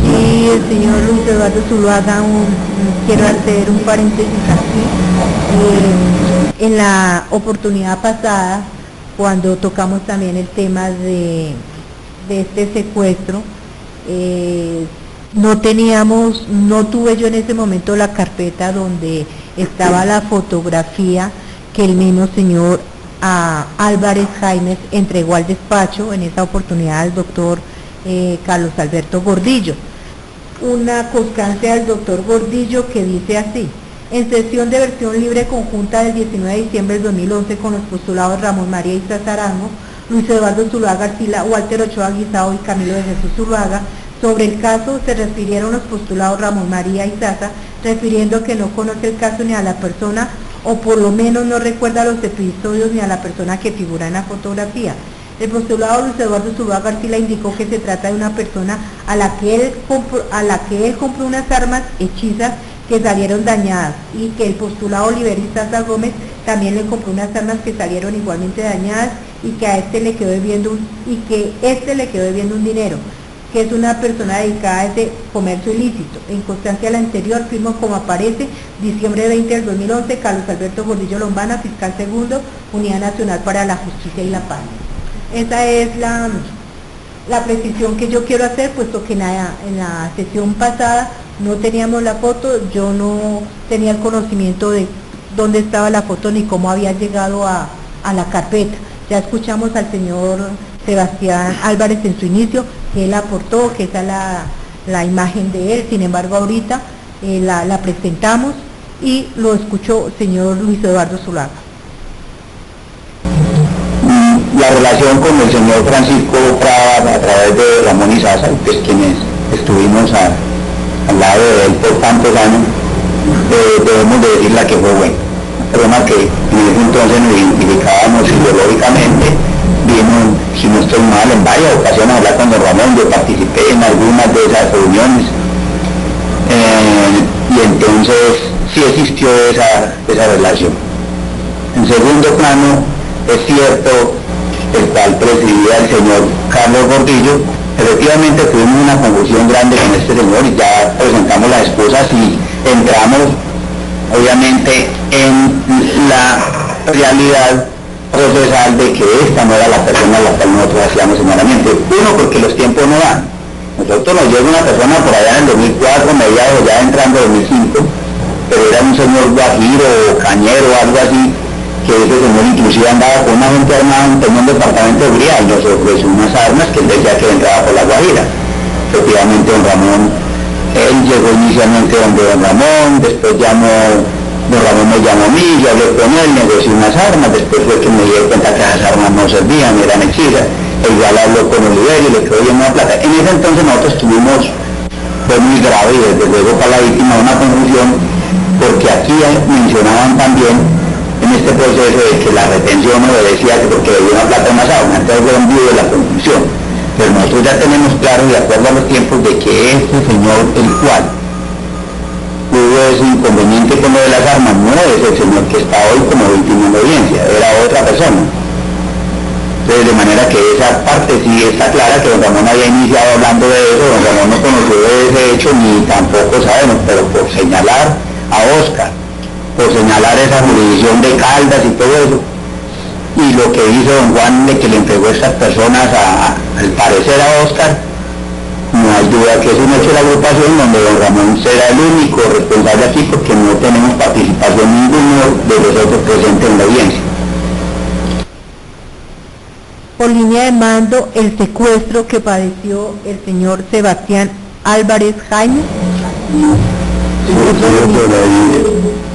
Y el señor Luis Eduardo Zuluaga, quiero hacer un paréntesis aquí. En la oportunidad pasada, cuando tocamos también el tema de este secuestro, no tuve yo en ese momento la carpeta donde estaba la fotografía que el mismo señor Álvarez Jaimes entregó al despacho, en esa oportunidad al doctor Carlos Alberto Gordillo. Una constancia del doctor Gordillo que dice así: en sesión de versión libre conjunta del 19 de diciembre del 2011 con los postulados Ramón María Izaza Arango, Luis Eduardo Zuluaga Arcila, Walter Ochoa Guisao y Camilo de Jesús Zuluaga, sobre el caso se refirieron los postulados Ramón María Izaza, refiriendo que no conoce el caso ni a la persona, o por lo menos no recuerda los episodios ni a la persona que figura en la fotografía. El postulado Luis Eduardo Zuluaga Arcila indicó que se trata de una persona a la que él compró unas armas hechizas que salieron dañadas, y que el postulado Oliver Izaza Gómez también le compró unas armas que salieron igualmente dañadas y que a este le quedó debiendo un dinero, que es una persona dedicada a ese comercio ilícito. En constancia la anterior, firmó como aparece, diciembre 20 del 2011, Carlos Alberto Gordillo Lombana, fiscal segundo, Unidad Nacional para la Justicia y la Paz. Esa es la precisión que yo quiero hacer, puesto que en la sesión pasada no teníamos la foto, yo no tenía el conocimiento de dónde estaba la foto ni cómo había llegado a la carpeta. Ya escuchamos al señor Sebastián Álvarez en su inicio, que él aportó, que esa es la imagen de él, sin embargo ahorita la presentamos y lo escuchó el señor Luis Eduardo Zuluaga. La relación con el señor Francisco Prada a través de Ramón Izaza, pues quienes estuvimos al lado de él por tantos años, debemos de decir la que fue buena. Problema que en ese entonces nos identificábamos ideológicamente, vimos, si no estoy mal, en varias ocasiones a hablar con don Ramón, yo participé en algunas de esas reuniones, y entonces sí existió esa relación. En segundo plano, es cierto, el cual presidía el señor Carlos Gordillo, efectivamente tuvimos una confusión grande con este señor y ya presentamos las esposas y entramos obviamente en la realidad procesal de que esta no era la persona a la cual nosotros hacíamos señalamiento. Uno, porque los tiempos no dan. Nosotros nos llega una persona por allá en el 2004, mediados ya entrando en 2005, pero era un señor guajiro o cañero o algo así, que ese señor inclusive andaba con una gente armada, tenía un departamento de seguridad y nos ofreció unas armas que él decía que entraba por la Guajira. Efectivamente don Ramón, él llegó inicialmente donde don Ramón, después don Ramón me llamó a mí, yo hablé con él, negocié unas armas, después fue que me di cuenta que esas armas no servían, eran hechizas, él ya habló con Oliver y le quedó bien una plata. En ese entonces nosotros tuvimos, fue muy grave y desde luego para la víctima una confusión, porque aquí mencionaban también en este proceso de que la retención obedecía que porque le dio una plata a una sauna, entonces fue un vivo de la conclusión. Pero nosotros ya tenemos claro, de acuerdo a los tiempos, de que este señor, el cual tuvo ese inconveniente con lo de las armas, no es el señor que está hoy como víctima de audiencia, era otra persona. Entonces, de manera que esa parte sí está clara, que don Ramón había iniciado hablando de eso, don Ramón no conoció de ese hecho, ni tampoco sabemos, pero por señalar a Oscar, por señalar esa jurisdicción de Caldas y todo eso, y lo que hizo don Juan de que le entregó a estas personas al parecer a Oscar, no hay duda que es un hecho de la agrupación donde don Ramón será el único responsable aquí, porque no tenemos participación ninguno de los otros presentes en la audiencia. Por línea de mando, el secuestro que padeció el señor Sebastián Álvarez Jaime.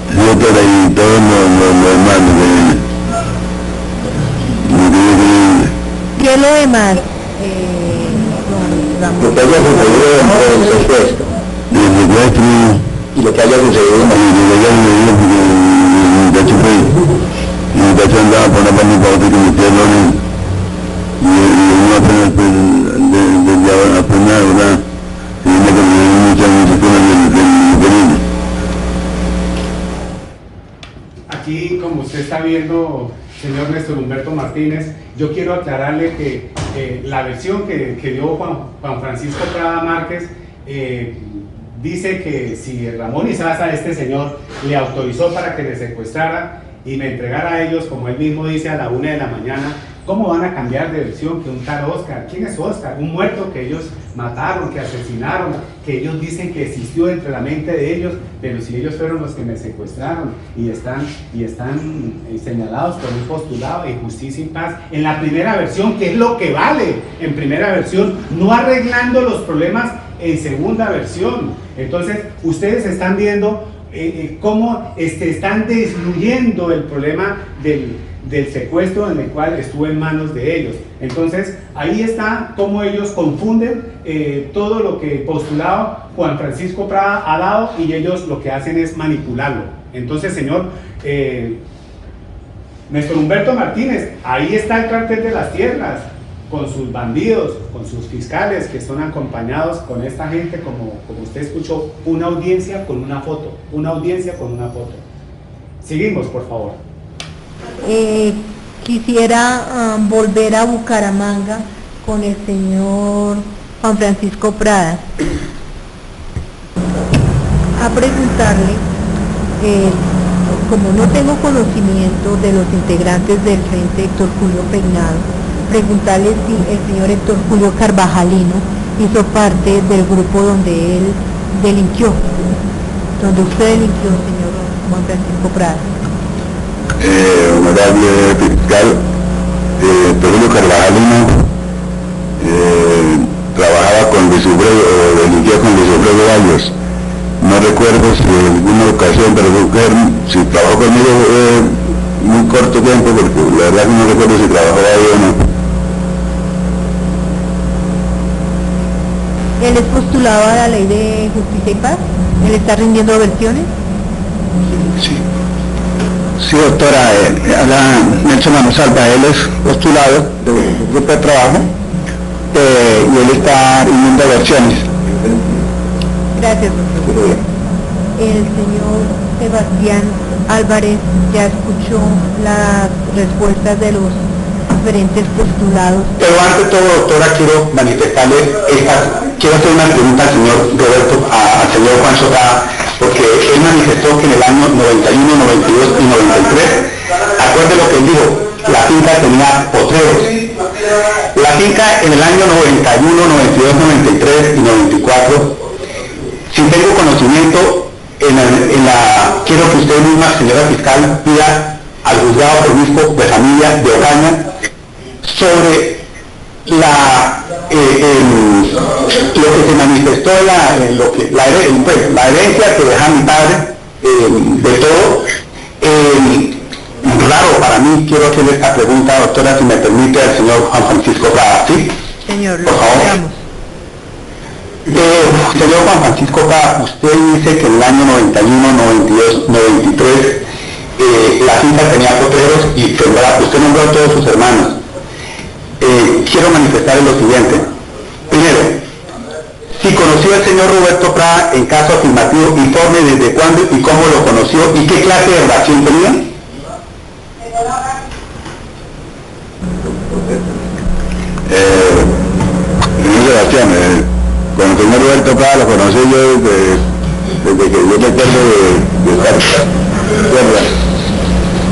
Yo por ahí todos los hermanos ¿Qué es lo demás? Lo que haya sucedido dentro del secuestro. Del secuestro. Y lo que haya sucedido en el muchacho andaba por una parte para otra con y uno apenas desde ahora apenas está viendo, señor Néstor Humberto Martínez, yo quiero aclararle que la versión que dio Juan Francisco Prada Márquez dice que si Ramón Izaza, este señor, le autorizó para que le secuestrara y me entregara a ellos, como él mismo dice, a la 1 de la mañana, ¿cómo van a cambiar de versión que un tal Oscar? ¿Quién es Oscar? Un muerto que ellos mataron, que asesinaron, que ellos dicen que existió entre la mente de ellos, pero si ellos fueron los que me secuestraron y están señalados por un postulado de justicia y paz en la primera versión, que es lo que vale en primera versión, no arreglando los problemas en segunda versión. Entonces, ustedes están viendo cómo están desluyendo el problema del secuestro en el cual estuvo en manos de ellos. Entonces, ahí está cómo ellos confunden todo lo que postulado Juan Francisco Prada ha dado y ellos lo que hacen es manipularlo. Entonces, señor Néstor Humberto Martínez, ahí está el cartel de las tierras, con sus bandidos, con sus fiscales que son acompañados con esta gente, como usted escuchó, una audiencia con una foto, Seguimos, por favor. Quisiera volver a Bucaramanga con el señor Juan Francisco Prada a preguntarle, como no tengo conocimiento de los integrantes del Frente Héctor Julio Peinado, preguntarle si el señor Héctor Julio Carvajalino hizo parte del grupo donde él delinquió, donde usted delinquió, señor Juan Francisco Prada. Honorable fiscal, Héctor Julio Carvajalino trabajaba con Luis Alfredo, o delinquía con Luis Alfredo Gallos. No recuerdo si en alguna ocasión, pero si trabajó conmigo muy corto tiempo, porque la verdad que no recuerdo si trabajó ahí o no. ¿Él es postulado a la ley de justicia y paz? ¿Él está rindiendo versiones? Sí, doctora, habla Nelson Manosalva, él es postulado del grupo de trabajo y él está rindiendo versiones. Gracias, doctor. El señor Sebastián Álvarez ya escuchó las respuestas de los diferentes postulados. Pero ante todo, doctora, quiero manifestarle quiero hacer una pregunta al señor Roberto, al señor Juan Sotada, porque él manifestó que en el año 91, 92 y 93, acuerde lo que él dijo, la finca tenía potreros. La finca en el año 91, 92, 93 y 94, si tengo conocimiento, quiero que usted misma, señora fiscal, pida al juzgado promiscuo de familia de Ocaña sobre lo que se manifestó, la herencia que deja mi padre, de todo. Raro para mí, quiero hacerle esta pregunta, doctora, si me permite, al señor Juan Francisco Prada, ¿sí? Señor, por favor. Señor Juan Francisco Prada, usted dice que en el año 91, 92, 93, la finca tenía potreros y usted nombró a todos sus hermanos. Quiero manifestarle lo siguiente. Primero, si conoció al señor Roberto Prada en caso afirmativo, informe desde cuándo y cómo lo conoció y qué clase de relación tenía. Sebastián, con el señor Roberto Prada lo conocí yo desde que yo recuerdo de estar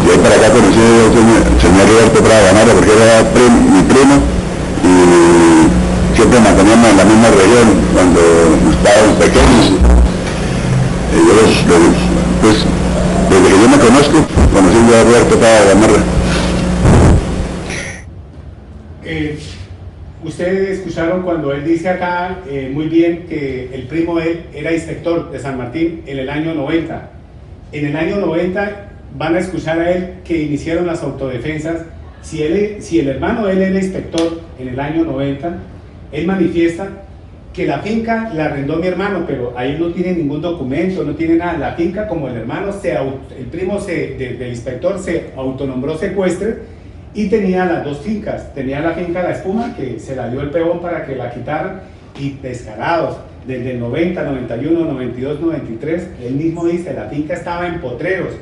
yo para acá conocí al señor Roberto Prada Gamara porque era mi primo y siempre manteníamos en la misma región cuando estábamos pequeños. Pues desde que yo me conozco, conocí a Roberto Prada Gamara. Ustedes escucharon cuando él dice acá muy bien que el primo de él era inspector de San Martín en el año 90. En el año 90 van a escuchar a él que iniciaron las autodefensas. Si el hermano de él era inspector en el año 90, él manifiesta que la finca la arrendó mi hermano, pero ahí no tiene ningún documento, no tiene nada. La finca, como el hermano, el primo del inspector se autonombró secuestre y tenía las dos fincas. Tenía la finca La Espuma, que se la dio el peón para que la quitaran, y descarados, desde el 90, 91, 92, 93, él mismo dice, la finca estaba en potreros.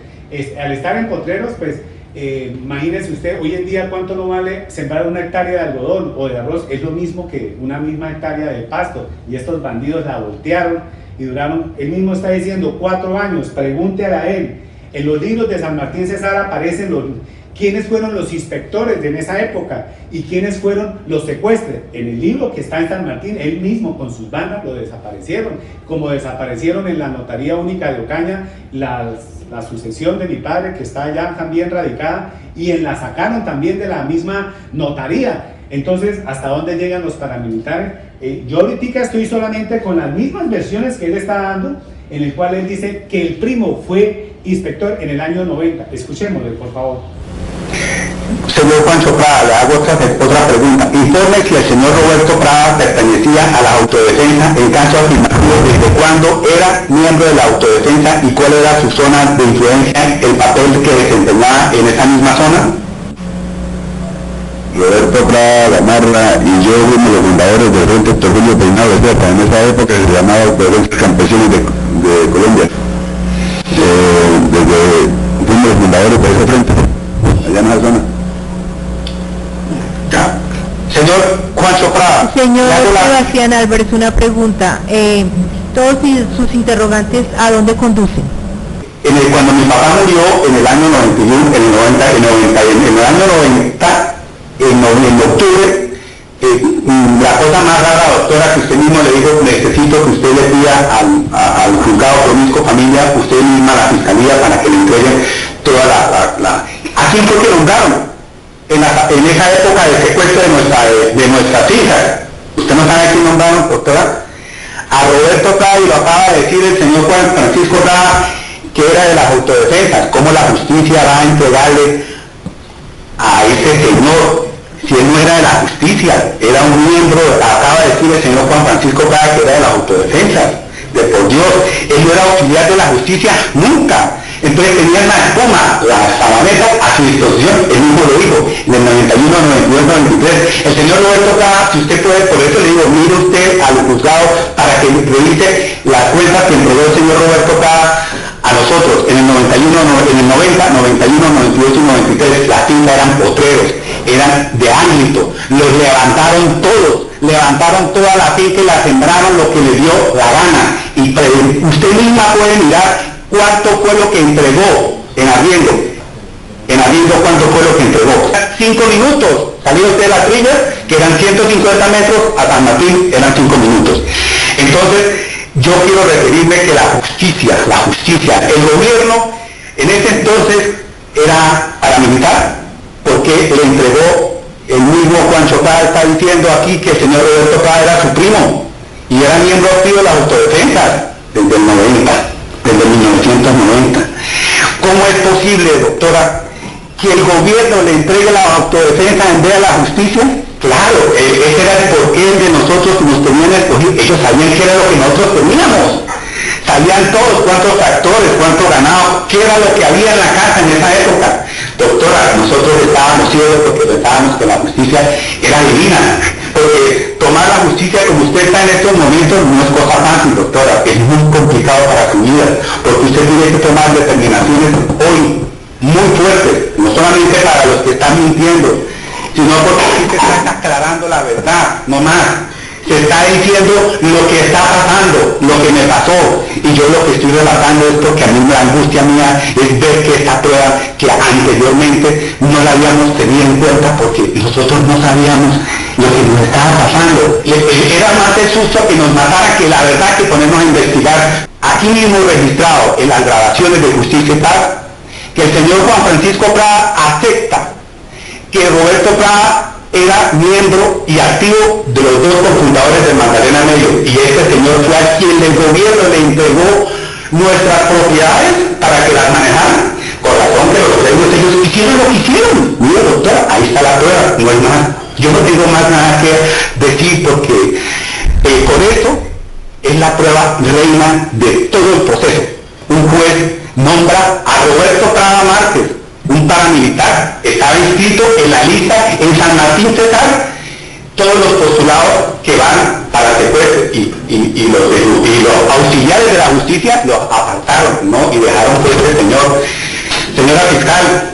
Al estar en potreros, pues Imagínese usted, hoy en día cuánto no vale sembrar una hectárea de algodón o de arroz, es lo mismo que una misma hectárea de pasto, y estos bandidos la voltearon y duraron, él mismo está diciendo 4 años, pregúntele a él, en los libros de San Martín Cesar aparecen quiénes fueron los inspectores en esa época y quiénes fueron los secuestres. En el libro que está en San Martín, él mismo con sus bandas lo desaparecieron, como desaparecieron en la Notaría Única de Ocaña la sucesión de mi padre, que está allá también radicada, y la sacaron también de la misma notaría. Entonces, ¿hasta dónde llegan los paramilitares? Yo ahorita estoy solamente con las mismas versiones que él está dando, en el cual él dice que el primo fue inspector en el año 90. Escuchémosle, por favor. Señor Juancho Prada, le hago otra pregunta. Informe si el señor Roberto Prada pertenecía a la autodefensa en caso afirmativo, desde cuándo era miembro de la autodefensa y cuál era su zona de influencia, el papel que desempeñaba en esa misma zona. Roberto Prada, Gamarra y yo fuimos los fundadores del Frente Héctor Julio Peinado de Zeta. En esa época se llamaba Autodefensa Campesinos de Colombia. Fuimos los fundadores de ese frente, allá en esa zona. Ya. Señor Juancho Prada. Señor Sebastián Álvarez, una pregunta. Todos sus interrogantes, ¿a dónde conducen? Cuando mi papá murió en el año 91, en octubre, la cosa más rara, doctora, que usted mismo le dijo, necesito que usted le pida al juzgado Promisco Familia, usted misma a la fiscalía, para que le entreguen toda ¿A quién fue que nombraron? En esa época de secuestro de nuestras hijas. ¿Usted no sabe quién nombraron, doctora? A Roberto Prada, y lo acaba de decir el señor Juan Francisco Prada, que era de las autodefensas. ¿Cómo la justicia va a entregarle a ese señor si él no era de la justicia? Era un miembro, acaba de decir el señor Juan Francisco Prada, que era de las autodefensas. De por Dios, él no era auxiliar de la justicia nunca. Entonces tenían la espuma, las sabanetas a su disposición, él mismo lo dijo, en el 91, 92, 93. El señor Roberto Prada, si usted puede, por eso le digo, mire usted al juzgado para que revise las cuentas que entregó el señor Roberto Prada a nosotros. En el 91, en el 90, 91, 98 y 93, las tiendas eran potreros, eran de ámbito, los levantaron todos, levantaron toda la finca y la sembraron lo que les dio la gana. Y usted misma puede mirar cuánto fue lo que entregó en arriendo. En arriendo, cuánto fue lo que entregó. 5 minutos, salió usted de la trilla, que eran 150 metros, a San Martín eran 5 minutos. Entonces, yo quiero referirme que la justicia, el gobierno en ese entonces era paramilitar, porque le entregó, el mismo Juancho Prada está diciendo aquí que el señor Roberto Prada era su primo, y era miembro activo de las autodefensas desde el 90, desde 1990. ¿Cómo es posible, doctora, que el gobierno le entregue la autodefensa en vez de la justicia? Claro, ese era el porqué de nosotros que nos tenían escogido. Ellos sabían qué era lo que nosotros teníamos. Sabían todos cuántos actores, cuánto ganado, qué era lo que había en la casa en esa época. Doctora, nosotros estábamos ciegos porque pensábamos que la justicia era divina. Porque tomar la justicia como usted está en estos momentos no es cosa fácil, doctora. Es muy complicado para su vida, porque usted tiene que tomar determinaciones hoy muy fuertes, no solamente para los que están mintiendo, sino porque aquí se está aclarando la verdad, no más. Se está diciendo lo que está pasando, lo que me pasó, y yo lo que estoy relatando es porque a mí la angustia mía es ver que esta prueba que anteriormente no la habíamos tenido en cuenta porque nosotros no sabíamos lo que nos estaba pasando. Era más el susto que nos matara que la verdad que ponernos a investigar. Aquí mismo registrado en las grabaciones de Justicia y Paz, que el señor Juan Francisco Prada acepta que Roberto Prada era miembro y activo de los 2 cofundadores de Magdalena Medio, y este señor fue a quien el gobierno le entregó nuestras propiedades para que las manejaran. Con razón que los premios ellos hicieron lo que hicieron. Mire, doctora, ahí está la prueba, no hay más. Yo no tengo más nada que decir porque con esto es la prueba reina de todo el proceso. Un juez nombra a Roberto Prada Márquez, un paramilitar, estaba inscrito en la lista en San Martín Cesar, todos los postulados que van para secuestro, y los auxiliares de la justicia los apartaron, ¿no? Y dejaron pues el señora fiscal,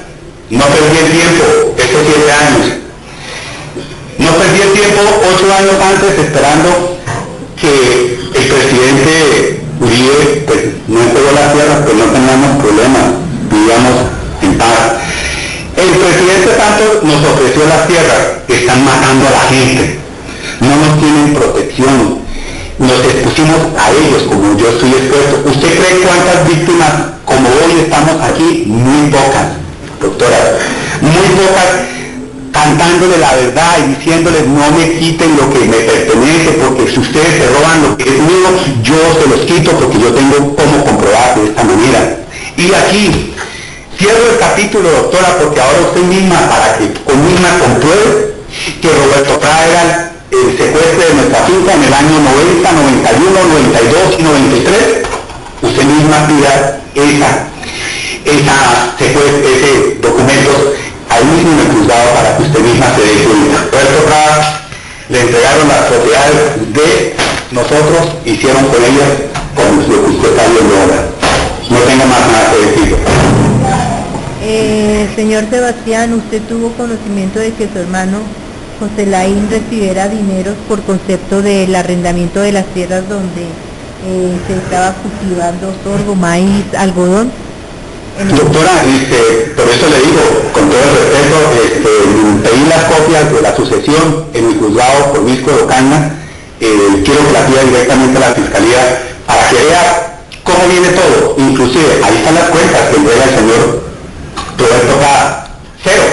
No perdí el tiempo estos 7 años. No perdí el tiempo 8 años antes esperando que el presidente Uribe pues, no entregó las tierras, pues no teníamos problemas, vivíamos en paz. El presidente Santos nos ofreció las tierras, están matando a la gente, no nos tienen protección, nos expusimos a ellos como yo estoy expuesto. ¿Usted cree cuántas víctimas como hoy estamos aquí? Muy pocas, doctora, muy pocas, cantándole la verdad y diciéndoles no me quiten lo que me pertenece, porque si ustedes se roban lo que es mío, yo se los quito porque yo tengo cómo comprobar de esta manera. Y aquí cierro el capítulo, doctora, porque ahora usted misma, para que misma compruebe que Roberto Prada era el secuestro de nuestra finca en el año 90, 91, 92 y 93, usted misma pida ese documento ahí mismo en el juzgado para que usted misma se dé cuenta. Roberto Prada le entregaron las propiedades de nosotros, hicieron con ellas como lo que usted está viendo ahora. No tengo más nada que decir. Señor Sebastián, ¿usted tuvo conocimiento de que su hermano José Laín recibiera dineros por concepto del arrendamiento de las tierras donde se estaba cultivando sorgo, maíz, algodón? Doctora, por eso le digo, con todo el respeto, pedí las copias de la sucesión en el juzgado por Visco de Ocaña, quiero que la pida directamente a la Fiscalía para que vea cómo viene todo, inclusive ahí están las cuentas que entrega el señor Roberto Prada, cero.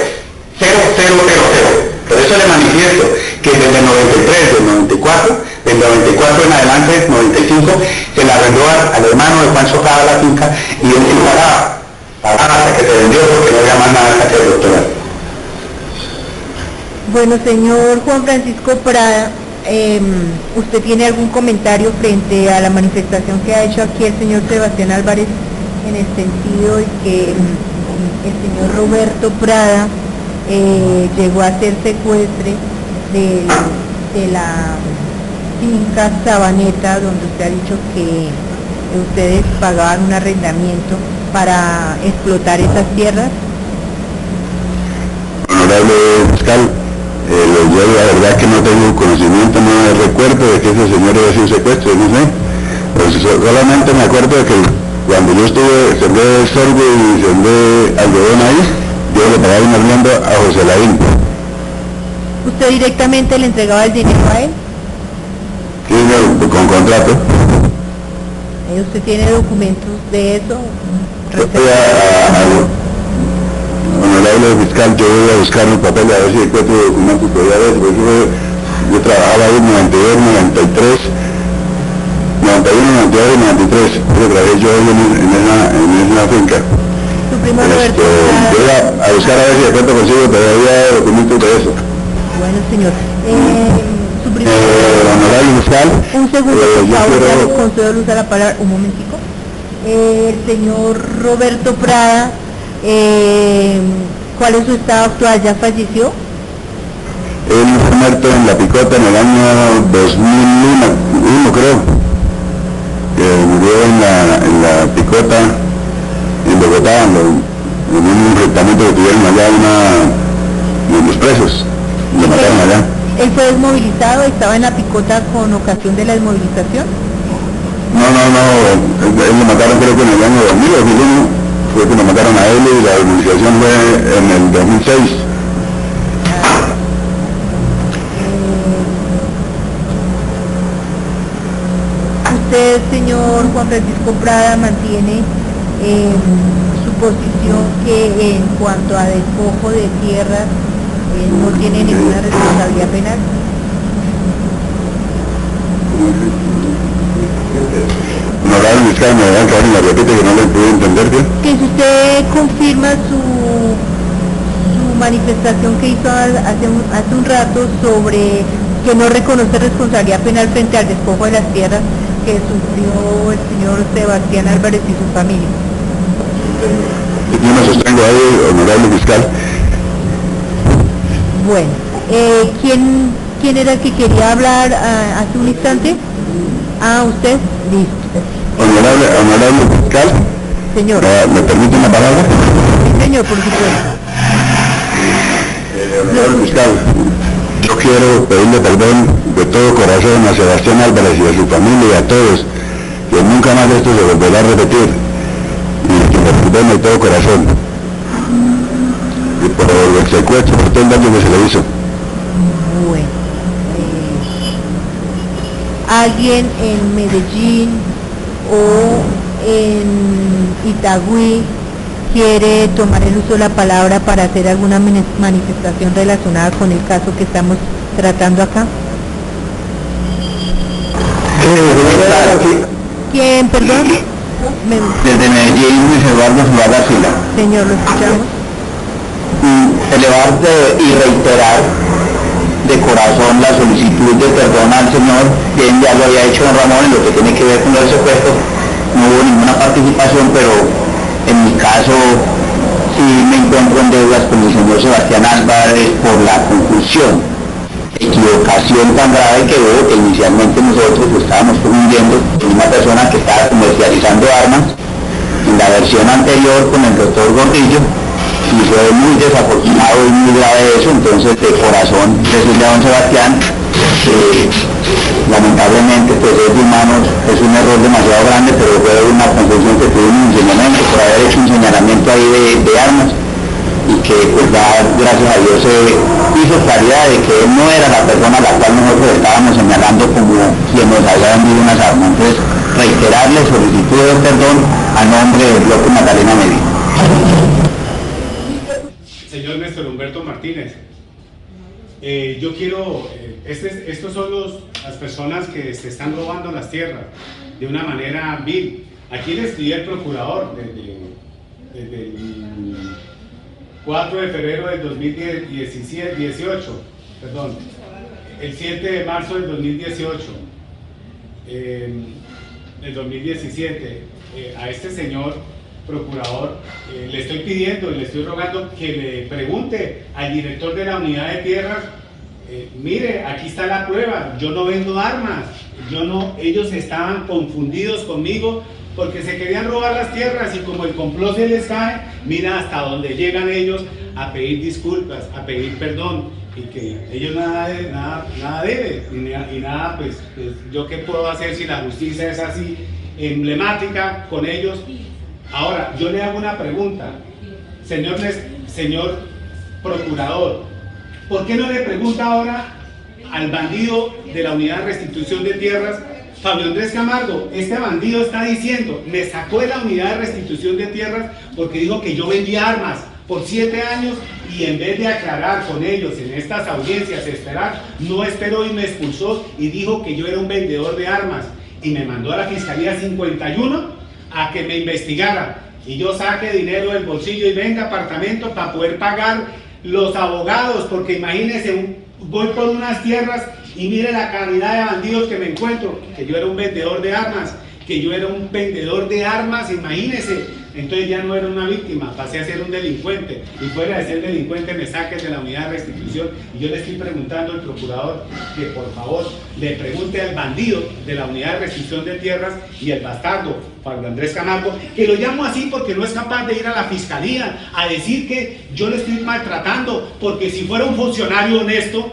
Por eso le manifiesto que desde el 93, del 94, del 94 en adelante, 95, se le arrendó al hermano de Juancho Prada la finca y él sí pagaba hasta que se vendió porque no había más nada que hacer, doctora. Bueno, señor Juan Francisco Prada, ¿usted tiene algún comentario frente a la manifestación que ha hecho aquí el señor Sebastián Álvarez en el sentido de que el señor Roberto Prada llegó a ser secuestre de la finca Sabaneta, donde usted ha dicho que ustedes pagaban un arrendamiento para explotar esas tierras? Honorable fiscal, yo la verdad que no tengo conocimiento, no recuerdo de que ese señor haya sido secuestro, no sé, pero solamente me acuerdo de que cuando yo estuve, sembré sorgo y sembré algodón ahí, yo le pagaba un arriendo a José Laín. ¿Usted directamente le entregaba el dinero a él? Sí, con contrato. ¿Usted tiene documentos de eso? Honorable fiscal, yo voy a buscar mi papel a ver si encuentro documentos que voy a ver, porque yo trabajaba ahí en 92, 93, 91, 92 y 93, yo trabajé yo en esa finca. Su primo Roberto. Voy a buscar a ver si encuentro consigo todavía documentos de eso. Bueno, señor. Su primo honorable fiscal. Un segundo, por favor, ya le concedo luz a la palabra, un momentico. El señor Roberto Prada, ¿cuál es su estado actual? ¿Ya falleció? Él fue muerto en La Picota en el año 2001, creo. Murió en la Picota, en Bogotá, en un enfrentamiento que tuvieron allá de los presos. Lo mataron allá. ¿Él fue desmovilizado? ¿Estaba en La Picota con ocasión de la desmovilización? No, él lo mataron creo que en el año 2000, 2001, fue que lo mataron a él y la desmovilización fue en el 2006. Usted, señor Juan Francisco Prada, mantiene su posición que en cuanto a despojo de tierras no tiene ninguna responsabilidad penal. Honorable fiscal, me dan que me repite que no le pude entender bien. Que si usted confirma su manifestación que hizo hace un rato sobre que no reconoce responsabilidad penal frente al despojo de las tierras que sufrió el señor Sebastián Álvarez y su familia. Yo me sostengo ahí, honorable fiscal. Bueno, ¿quién era el que quería hablar hace un instante? ¿Usted? Listo. Honorable fiscal. Señor. ¿Me permite una palabra? Sí, señor, por supuesto. Señor fiscal, yo quiero pedirle perdón de todo corazón a Sebastián Álvarez y a su familia y a todos, que nunca más esto se volverá a repetir, y que me perdonen de todo corazón, y por el secuestro, por todo el daño que se le hizo. Bueno, ¿alguien en Medellín o en Itagüí quiere tomar el uso de la palabra para hacer alguna manifestación relacionada con el caso que estamos tratando acá? ¿Quién, perdón? Desde Medellín, Luis Eduardo Zuaga Sila. Señor, lo escuchamos. Elevar y reiterar de corazón la solicitud de perdón al señor, bien ya lo había hecho don Ramón en lo que tiene que ver con el secuestro, no hubo ninguna participación, pero en mi caso sí me encuentro en deudas con el señor Sebastián Álvarez por la confusión, equivocación tan grave que hubo, que inicialmente nosotros estábamos confundiendo con una persona que estaba comercializando armas en la versión anterior con el doctor Gordillo, y fue muy desafortunado y muy grave eso. Entonces de corazón decirle a don Sebastián que lamentablemente pues es de humanos, es un error demasiado grande, pero fue una confusión que tuvimos en un momento por haber hecho un señalamiento ahí de armas, y que pues ya gracias a Dios se hizo claridad de que él no era la persona a la cual nosotros estábamos señalando como quien nos había vendido unas armas. Entonces reiterarle solicitud de perdón a nombre del bloque Magdalena Medio. Señor Néstor Humberto Martínez, yo quiero, estos son las personas que se están robando las tierras de una manera vil. Aquí le escribí al procurador desde el 4 de febrero del 2018, perdón, el 7 de marzo del 2018, del 2017, a este señor procurador, le estoy pidiendo y le estoy rogando que le pregunte al director de la unidad de tierras, mire, aquí está la prueba, yo no vendo armas, ellos estaban confundidos conmigo porque se querían robar las tierras, y como el complot se les cae, mira hasta dónde llegan ellos a pedir disculpas, a pedir perdón, y que ellos nada deben, y nada, pues yo qué puedo hacer si la justicia es así emblemática con ellos. Ahora, yo le hago una pregunta, señor procurador, ¿por qué no le pregunta ahora al bandido de la unidad de restitución de tierras, Fabio Andrés Camargo? Este bandido está diciendo, me sacó de la unidad de restitución de tierras porque dijo que yo vendía armas por 7 años, y en vez de aclarar con ellos en estas audiencias, no esperó y me expulsó y dijo que yo era un vendedor de armas, y me mandó a la Fiscalía 51 a que me investigara, y yo saque dinero del bolsillo y venga apartamento para poder pagar los abogados, porque imagínense, voy por unas tierras y mire la cantidad de bandidos que me encuentro, que yo era un vendedor de armas, imagínense. Entonces ya no era una víctima, pasé a ser un delincuente, y fuera de ser delincuente me saquen de la unidad de restitución. Y yo le estoy preguntando al procurador que por favor le pregunte al bandido de la unidad de restitución de tierras y el bastardo Pablo Andrés Camargo, que lo llamo así porque no es capaz de ir a la fiscalía a decir que yo le estoy maltratando, porque si fuera un funcionario honesto,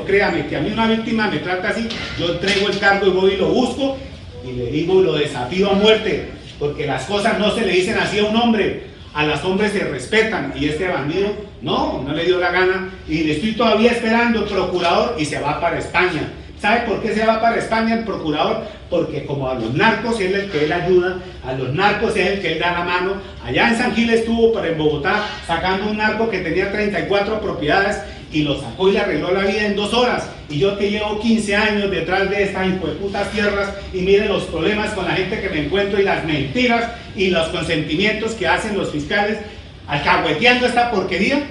créame que a mí una víctima me trata así, yo entrego el cargo y voy y lo busco y le digo, lo desafío a muerte, porque las cosas no se le dicen así a un hombre, a los hombres se respetan, y este bandido no le dio la gana, y le estoy todavía esperando, procurador, y se va para España. ¿Sabe por qué se va para España el procurador? Porque como a los narcos es el que él ayuda, a los narcos es el que él da la mano. Allá en San Gil estuvo, pero en Bogotá, sacando un narco que tenía 34 propiedades, y lo sacó y le arregló la vida en 2 horas. Y yo que llevo 15 años detrás de estas hijueputas tierras, y miren los problemas con la gente que me encuentro, y las mentiras y los consentimientos que hacen los fiscales alcahueteando esta porquería.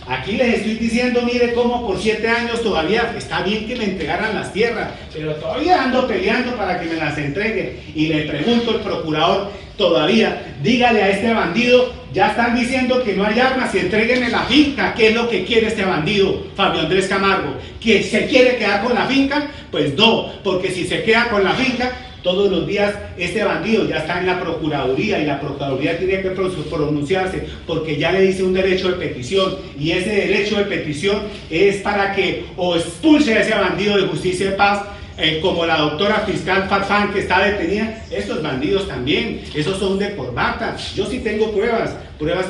Aquí les estoy diciendo, mire cómo por 7 años todavía está bien que me entregaran las tierras, pero todavía ando peleando para que me las entregue. Y le pregunto al procurador, todavía, dígale a este bandido, ya están diciendo que no hay armas, y entréguenme la finca. ¿Qué es lo que quiere este bandido, Fabio Andrés Camargo? ¿Que se quiere quedar con la finca? Pues no, porque si se queda con la finca, Todos los días este bandido ya está en la Procuraduría y la Procuraduría tiene que pronunciarse porque ya le dice un derecho de petición, y ese derecho de petición es para que o expulse a ese bandido de Justicia y Paz, como la doctora fiscal Farfán, que está detenida. Estos bandidos también, esos son de corbata. Yo sí tengo pruebas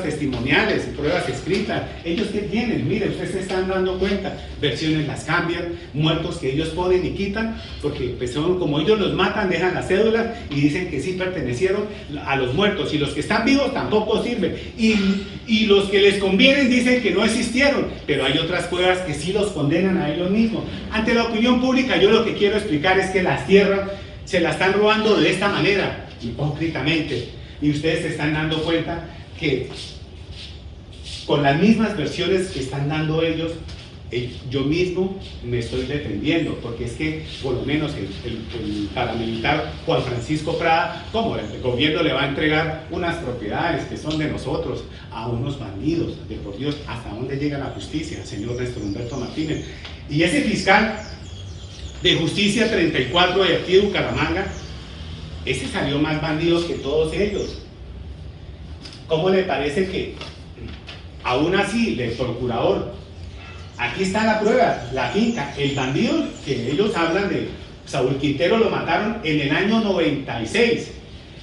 testimoniales, pruebas escritas. Ellos que tienen, mire, ustedes se están dando cuenta, versiones las cambian, muertos que ellos ponen y quitan, porque pues son, como ellos los matan, dejan las cédulas y dicen que sí pertenecieron a los muertos, y los que están vivos tampoco sirven, y los que les convienen dicen que no existieron, pero hay otras pruebas que sí los condenan a ellos mismos. Ante la opinión pública, yo lo que quiero explicar es que las tierras se las están robando de esta manera, hipócritamente, y ustedes se están dando cuenta que con las mismas versiones que están dando ellos, yo mismo me estoy defendiendo, porque es que por lo menos el paramilitar Juan Francisco Prada, como el gobierno le va a entregar unas propiedades que son de nosotros a unos bandidos, de por Dios, ¿hasta dónde llega la justicia, señor Néstor Humberto Martínez? Y ese fiscal de Justicia 34 de aquí de Bucaramanga, ese salió más bandido que todos ellos. ¿Cómo le parece que aún así el procurador, aquí está la prueba, la finca, el bandido que ellos hablan de Saúl Quintero, lo mataron en el año 96,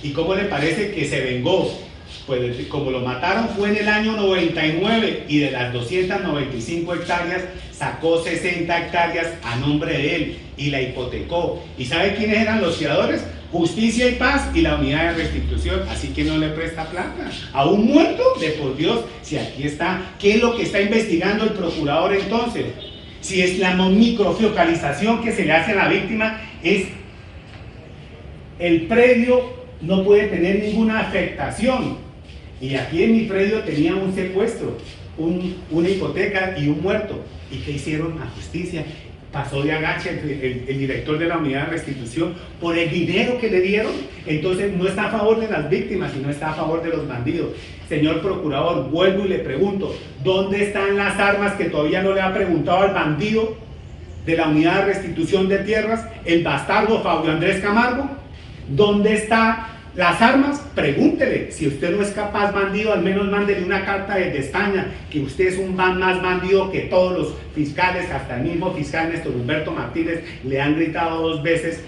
y cómo le parece que se vengó? Pues como lo mataron fue en el año 99, y de las 295 hectáreas sacó 60 hectáreas a nombre de él y la hipotecó. ¿Y sabe quiénes eran los fiadores? Justicia y Paz y la Unidad de Restitución. Así que no le presta plata a un muerto, de por Dios. Si aquí está, ¿qué es lo que está investigando el procurador entonces? Si es la microfocalización que se le hace a la víctima, es el predio no puede tener ninguna afectación, y aquí en mi predio tenía un secuestro, una hipoteca y un muerto. ¿Y qué hicieron? A justicia pasó de agache el director de la Unidad de Restitución por el dinero que le dieron. Entonces no está a favor de las víctimas, sino está a favor de los bandidos. Señor procurador, vuelvo y le pregunto, ¿dónde están las armas que todavía no le ha preguntado al bandido de la Unidad de Restitución de Tierras, el bastardo Fabio Andrés Camargo? ¿Dónde están las armas? Pregúntele. Si usted no es capaz, bandido, al menos mándele una carta desde España, que usted es un más bandido que todos los fiscales, hasta el mismo fiscal Néstor Humberto Martínez le han gritado 2 veces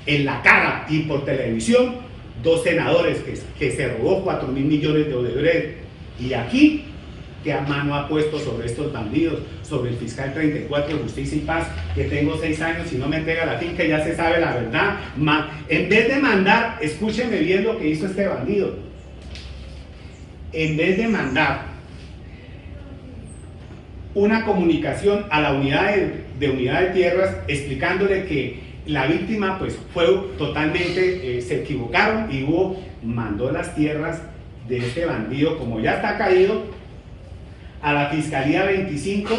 en la cara y por televisión, 2 senadores que se robó 4.000 millones de Odebrecht. Y aquí, ¿qué mano ha puesto sobre estos bandidos? Sobre el fiscal 34 de Justicia y Paz, que tengo 6 años y no me entrega la finca, ya se sabe la verdad. En vez de mandar, escúcheme bien lo que hizo este bandido, en vez de mandar una comunicación a la unidad de tierras explicándole que la víctima pues fue totalmente, se equivocaron, y mandó las tierras de este bandido, como ya está caído, a la Fiscalía 25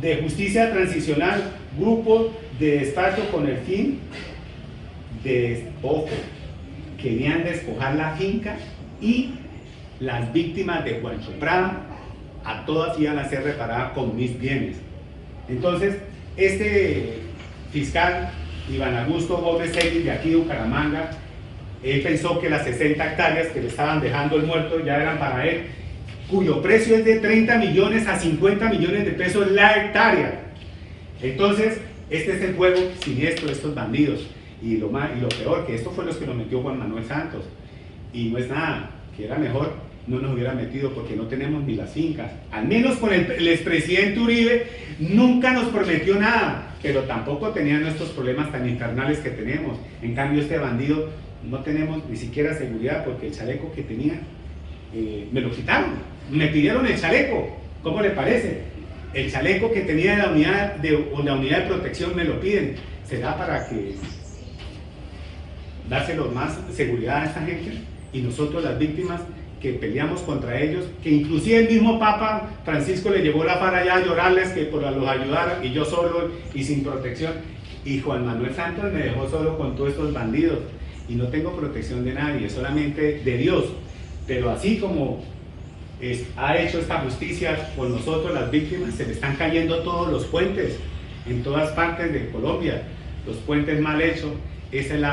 de Justicia Transicional, grupo de despacho con el fin de despojo. Querían despojar la finca y las víctimas de Juancho Prada, a todas iban a ser reparadas con mis bienes. Entonces, este fiscal, Iván Augusto Gómez Segui, de aquí de Bucaramanga, él pensó que las 60 hectáreas que le estaban dejando el muerto ya eran para él, cuyo precio es de 30 millones a 50 millones de pesos la hectárea. Entonces, este es el juego siniestro de estos bandidos. Y lo peor, que esto fue los que nos metió Juan Manuel Santos. Y no es nada, que era mejor no nos hubiera metido, porque no tenemos ni las fincas. Al menos con el expresidente Uribe nunca nos prometió nada, pero tampoco tenía nuestros problemas tan infernales que tenemos. En cambio, este bandido no tenemos ni siquiera seguridad, porque el chaleco que tenía me lo quitaron, me pidieron el chaleco. ¿Cómo le parece? El chaleco que tenía de la unidad de protección me lo piden. ¿Será para que dárselo más seguridad a esta gente? Y nosotros, las víctimas que peleamos contra ellos, que inclusive el mismo Papa Francisco le llevó la fara allá a llorarles que los ayudaran, y yo solo y sin protección. Y Juan Manuel Santos me dejó solo con todos estos bandidos, y no tengo protección de nadie, solamente de Dios. Pero así como ha hecho esta justicia con nosotros, las víctimas, se le están cayendo todos los puentes en todas partes de Colombia. los puentes mal hechos, es el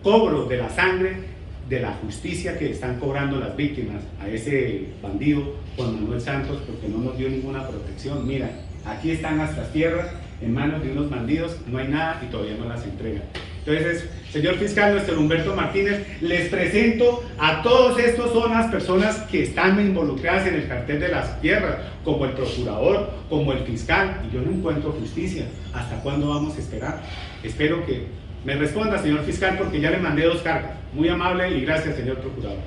cobro de la sangre, de la justicia que están cobrando las víctimas a ese bandido Juan Manuel Santos, porque no nos dio ninguna protección. Mira, aquí están nuestras tierras en manos de unos bandidos, no hay nada y todavía no las entregan. Entonces, señor fiscal, nuestro Humberto Martínez, les presento a todos estos, son las personas que están involucradas en el cartel de las tierras, como el procurador, como el fiscal, y yo no encuentro justicia. ¿Hasta cuándo vamos a esperar? Espero que me responda, señor fiscal, porque ya le mandé 2 cartas. Muy amable y gracias, señor procurador.